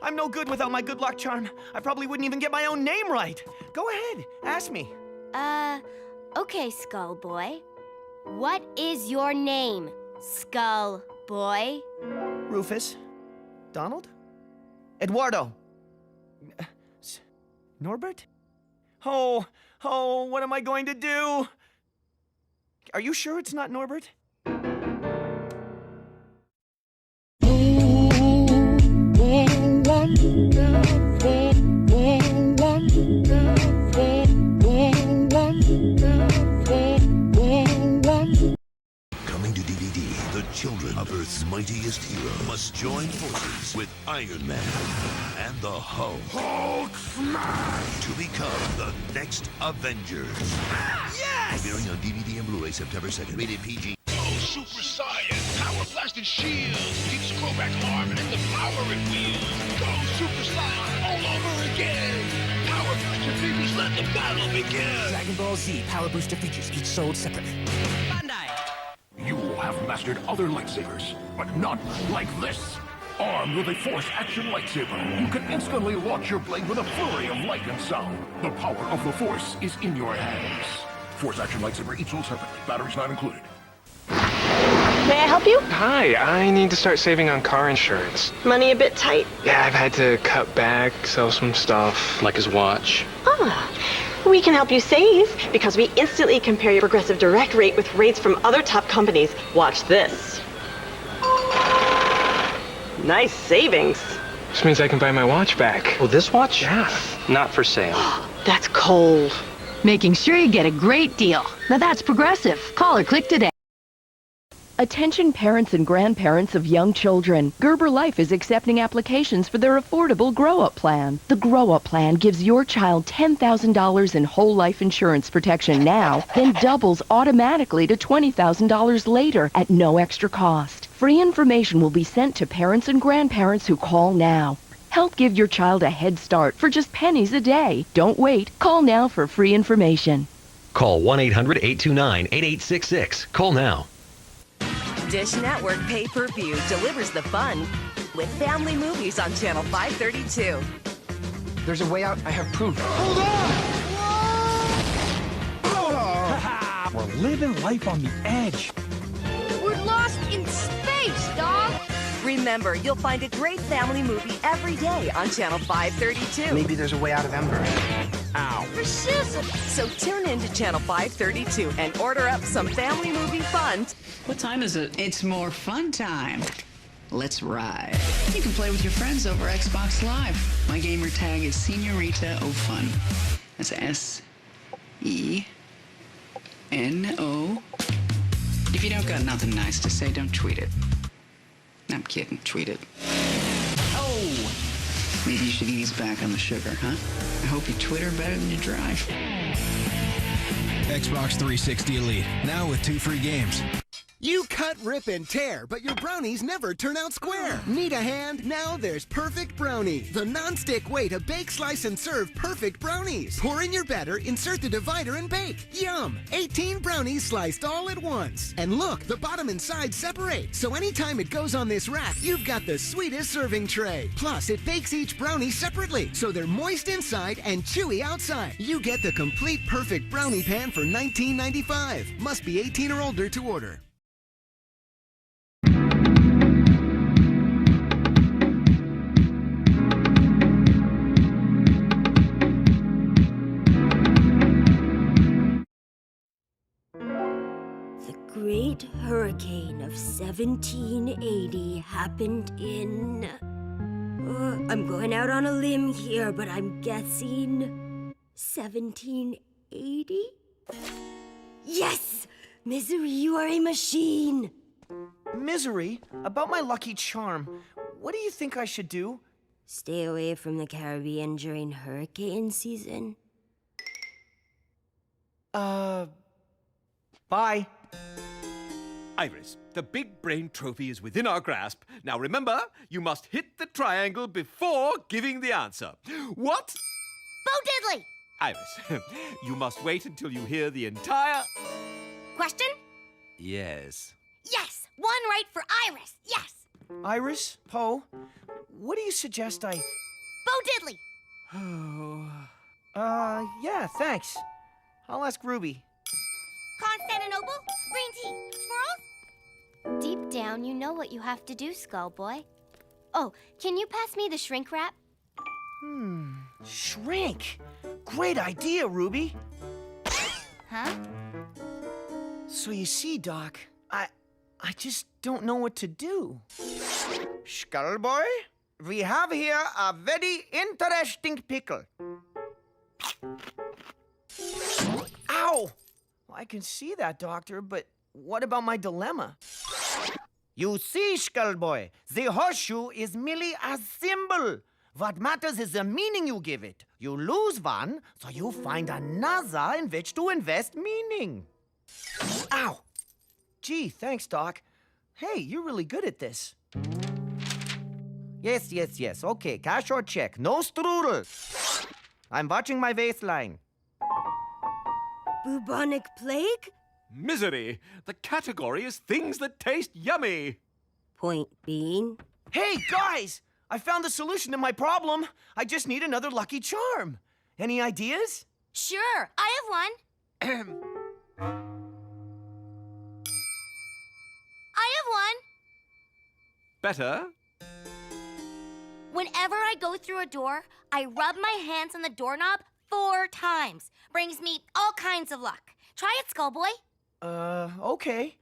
I'm no good without my good luck charm. I probably wouldn't even get my own name right. Go ahead, ask me. Okay, Skullboy. What is your name, Skullboy? Rufus. Donald? Eduardo. Norbert? Oh, what am I going to do? Are you sure it's not Norbert? Coming to DVD, the children of Earth's mightiest hero must join forces with Iron Man and the Hulk. Hulk smash! To become the next Avengers. Yes! Premiering on DVD and Blu-ray September 2nd. Rated PG. Oh, super science, power blasting shields, keep Scroback harming and the power it wields. Go super science all over again. Power booster figures, let the battle begin. Dragon Ball Z Power Booster features, each sold separately. You have mastered other lightsabers, but not like this. Armed with a Force Action lightsaber, you can instantly launch your blade with a flurry of light and sound. The power of the Force is in your hands. Force Action lightsaber each sold separately. Batteries not included. May I help you? Hi, I need to start saving on car insurance. Money a bit tight? Yeah, I've had to cut back, sell some stuff, like his watch. Ah, we can help you save because we instantly compare your Progressive Direct rate with rates from other top companies. Watch this. Nice savings. This means I can buy my watch back. Oh, this watch? Yeah, not for sale. That's cold. Making sure you get a great deal. Now that's Progressive. Call or click today. Attention parents and grandparents of young children. Gerber Life is accepting applications for their affordable grow-up plan. The grow-up plan gives your child $10,000 in whole life insurance protection now, then doubles automatically to $20,000 later at no extra cost. Free information will be sent to parents and grandparents who call now. Help give your child a head start for just pennies a day. Don't wait. Call now for free information. Call 1-800-829-8866. Call now. Dish Network Pay-Per-View delivers the fun with family movies on Channel 532. There's a way out. I have proof. Hold on! We're living life on the edge. We're lost in space, dog! Remember, you'll find a great family movie every day on Channel 532. Maybe there's a way out of Ember. Ow. For shizzle! So tune in to Channel 532 and order up some family movie fun. What time is it? It's more fun time. Let's ride. You can play with your friends over Xbox Live. My gamer tag is Senorita O'Fun. That's S-E-N-O. If you don't got nothing nice to say, don't tweet it. I'm kidding. Tweet it. Oh! Maybe you should ease back on the sugar, huh? I hope you Twitter better than you drive. Xbox 360 Elite, now with 2 free games. You cut, rip, and tear, but your brownies never turn out square. Need a hand? Now there's Perfect Brownie, the non-stick way to bake, slice, and serve perfect brownies. Pour in your batter, insert the divider, and bake. Yum! 18 brownies sliced all at once. And look, the bottom and sides separate, so anytime it goes on this rack, you've got the sweetest serving tray. Plus, it bakes each brownie separately, so they're moist inside and chewy outside. You get the complete Perfect Brownie pan for $19.95. Must be 18 or older to order. Great hurricane of 1780 happened in... I'm going out on a limb here, but I'm guessing 1780? Yes! Misery, you are a machine! Misery, about my lucky charm, what do you think I should do? Stay away from the Caribbean during hurricane season. Bye. Iris, the big brain trophy is within our grasp. Now remember, you must hit the triangle before giving the answer. What? Bo Diddley! Iris, you must wait until you hear the entire... Question? Yes. Yes! One right for Iris! Yes! Iris, Poe, what do you suggest I... Bo Diddley! Yeah, thanks. I'll ask Ruby. Constantinople? Green tea? Squirrels? Deep down, you know what you have to do, Skullboy. Oh, can you pass me the shrink wrap? Shrink? Great idea, Ruby. Huh? So you see, Doc, I just don't know what to do. Skullboy, we have here a very interesting pickle. Ow! Well, I can see that, Doctor, but what about my dilemma? You see, Skullboy, the horseshoe is merely a symbol. What matters is the meaning you give it. You lose one, so you find another in which to invest meaning. Ow! Gee, thanks, Doc. Hey, you're really good at this. Yes. Okay, cash or check. No strudel. I'm watching my waistline. Bubonic plague? Misery. The category is things that taste yummy. Point being? Hey, guys! I found the solution to my problem. I just need another lucky charm. Any ideas? Sure, I have one. I have one. Better? Whenever I go through a door, I rub my hands on the doorknob 4 times. Brings me all kinds of luck. Try it, Skullboy. Okay.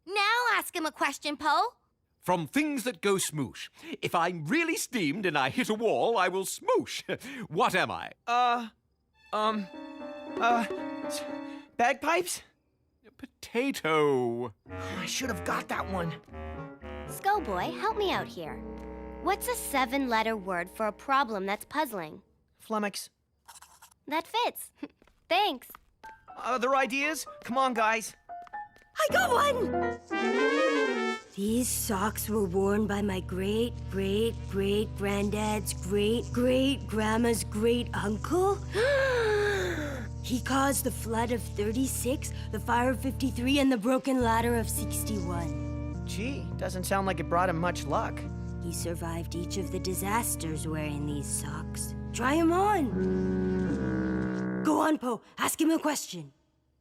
Now ask him a question, Poe. From things that go smoosh. If I'm really steamed and I hit a wall, I will smoosh. What am I? Bagpipes? Potato. I should have got that one. Skullboy, help me out here. What's a 7-letter word for a problem that's puzzling? Flummox. That fits. Thanks. Other ideas? Come on, guys. I got one! These socks were worn by my great-great-great-granddad's great-great-grandma's great-uncle? He caused the flood of 36, the fire of 53, and the broken ladder of 61. Gee, doesn't sound like it brought him much luck. He survived each of the disasters wearing these socks. Try 'em on. Go on, Poe. Ask him a question.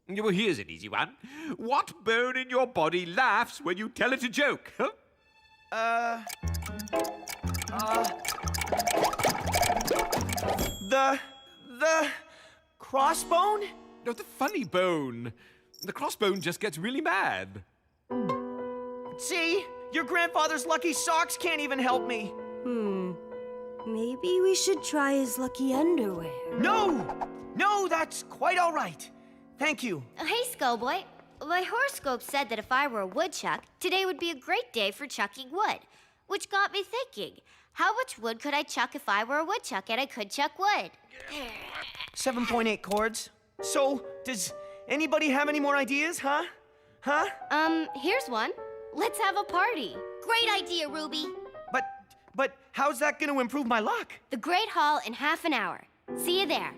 Well, here's an easy one. What bone in your body laughs when you tell it a joke? Huh? The crossbone? No, the funny bone. The crossbone just gets really mad. See? Your grandfather's lucky socks can't even help me. Maybe we should try his lucky underwear. No! No, that's quite all right. Thank you. Hey, Skullboy. My horoscope said that if I were a woodchuck, today would be a great day for chucking wood. Which got me thinking, how much wood could I chuck if I were a woodchuck and I could chuck wood? 7.8 chords. So, does anybody have any more ideas, huh? Huh? Here's one. Let's have a party. Great idea, Ruby. But how's that gonna improve my luck? The Great Hall in half an hour. See you there.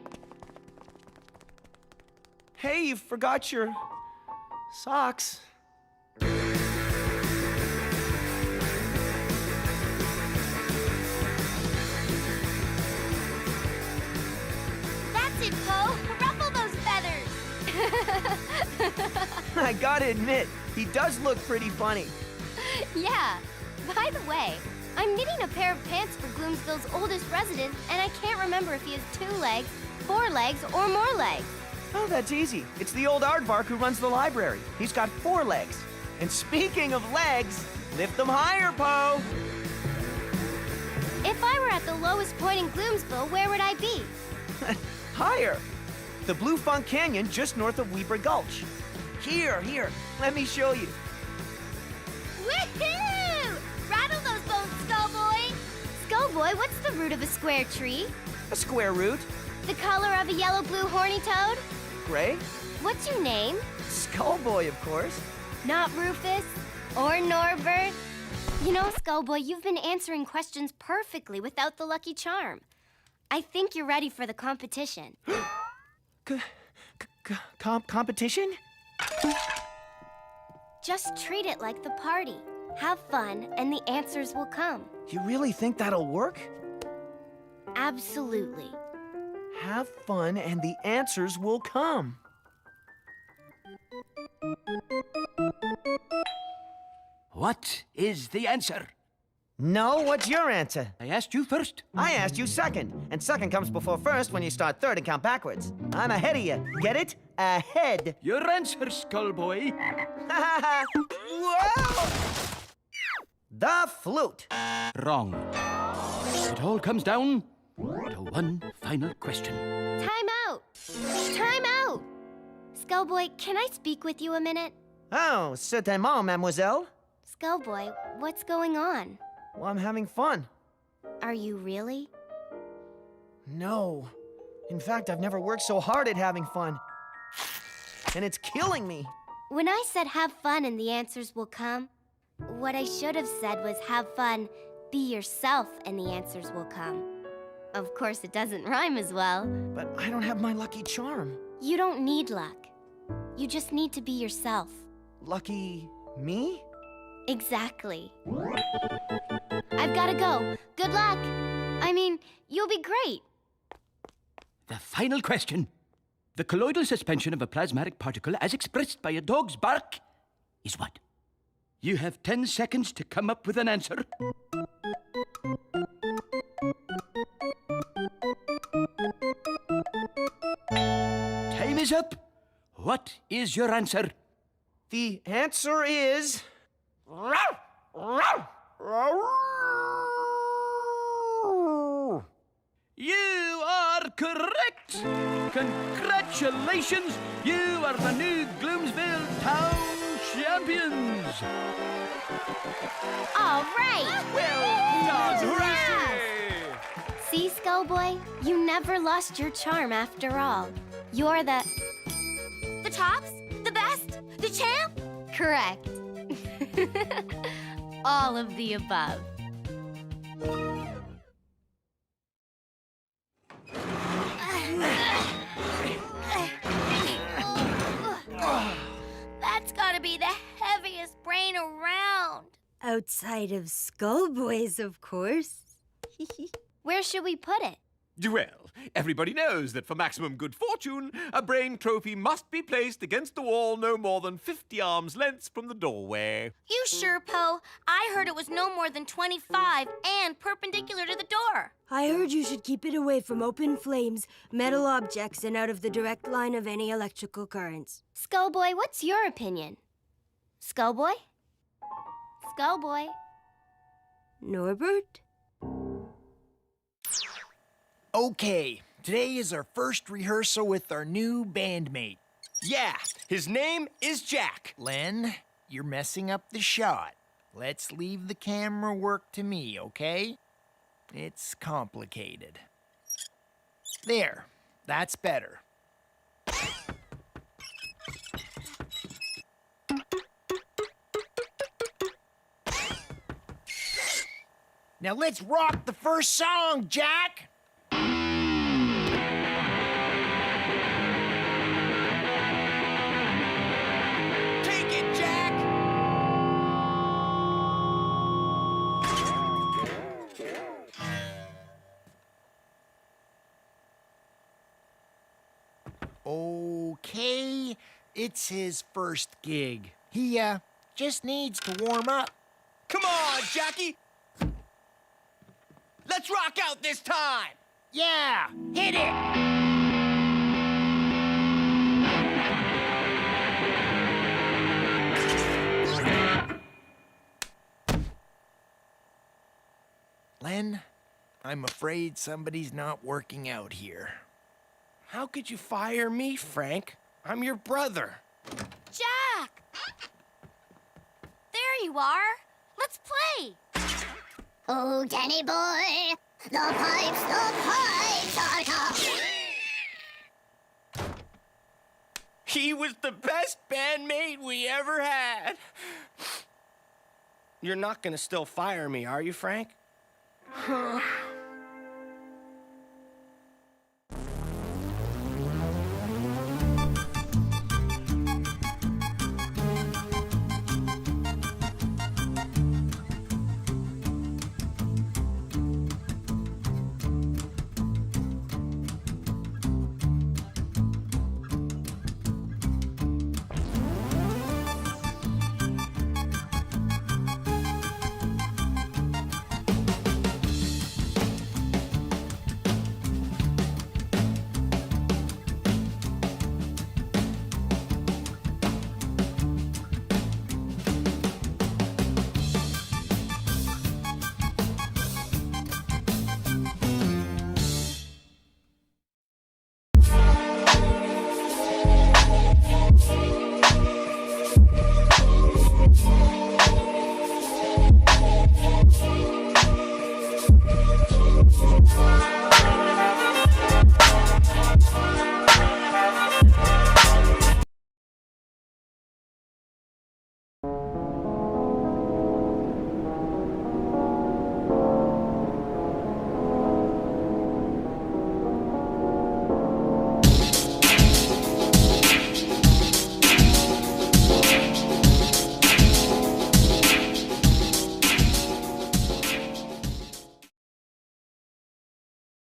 Hey, you forgot your socks. That's it, Poe. Ruffle those feathers. I gotta admit, he does look pretty funny. Yeah. By the way, I'm knitting a pair of pants for Gloomsville's oldest resident, and I can't remember if he has 2 legs, 4 legs, or more legs. Oh, that's easy. It's the old aardvark who runs the library. He's got 4 legs. And speaking of legs, lift them higher, Poe. If I were at the lowest point in Gloomsville, where would I be? Higher. The Blue Funk Canyon just north of Weeper Gulch. Here, let me show you. Woohoo! Rattle those bones, Skullboy! Skullboy, what's the root of a square tree? A square root. The color of a yellow-blue horny toad? Gray. What's your name? Skullboy, of course. Not Rufus or Norbert. You know, Skullboy, you've been answering questions perfectly without the lucky charm. I think you're ready for the competition. Competition? Just treat it like the party. Have fun, and the answers will come. You really think that'll work? Absolutely. Have fun, and the answers will come. What is the answer? No, what's your answer? I asked you first. I asked you second. And second comes before first when you start third and count backwards. I'm ahead of you. Get it? Ahead. Your answer, Skullboy. Whoa! The flute. Wrong. It all comes down to one final question. Time out! Time out! Skullboy, can I speak with you a minute? Oh, certainement, mademoiselle. Skullboy, what's going on? Well, I'm having fun. Are you really? No. In fact, I've never worked so hard at having fun. And it's killing me. When I said have fun and the answers will come, what I should have said was have fun, be yourself, and the answers will come. Of course, it doesn't rhyme as well. But I don't have my lucky charm. You don't need luck. You just need to be yourself. Lucky me? Exactly. I've gotta go. Good luck. I mean, you'll be great. The final question. The colloidal suspension of a plasmatic particle as expressed by a dog's bark is what? You have 10 seconds to come up with an answer. Time is up. What is your answer? The answer is... You are correct! Congratulations! You are the new Gloomsville Town Champions! All right! Well done! Hooray! See, Skullboy? You never lost your charm after all. You're the tops? The best? The champ? Correct. All of the above. That's gotta be the heaviest brain around. Outside of Skullboys, of course. Where should we put it? Well, everybody knows that for maximum good fortune, a brain trophy must be placed against the wall no more than 50 arms lengths from the doorway. You sure, Poe? I heard it was no more than 25 and perpendicular to the door. I heard you should keep it away from open flames, metal objects, and out of the direct line of any electrical currents. Skullboy, what's your opinion? Skullboy? Skullboy? Norbert? Okay, today is our first rehearsal with our new bandmate. Yeah, his name is Jack. Len, you're messing up the shot. Let's leave the camera work to me, okay? It's complicated. There, that's better. Now let's rock the first song, Jack! Okay, it's his first gig. He, just needs to warm up. Come on, Jackie! Let's rock out this time! Yeah, hit it! Len, I'm afraid somebody's not working out here. How could you fire me, Frank? I'm your brother. Jack! There you are. Let's play. Oh, Danny boy, the pipes are coming. He was the best bandmate we ever had. You're not gonna still fire me, are you, Frank?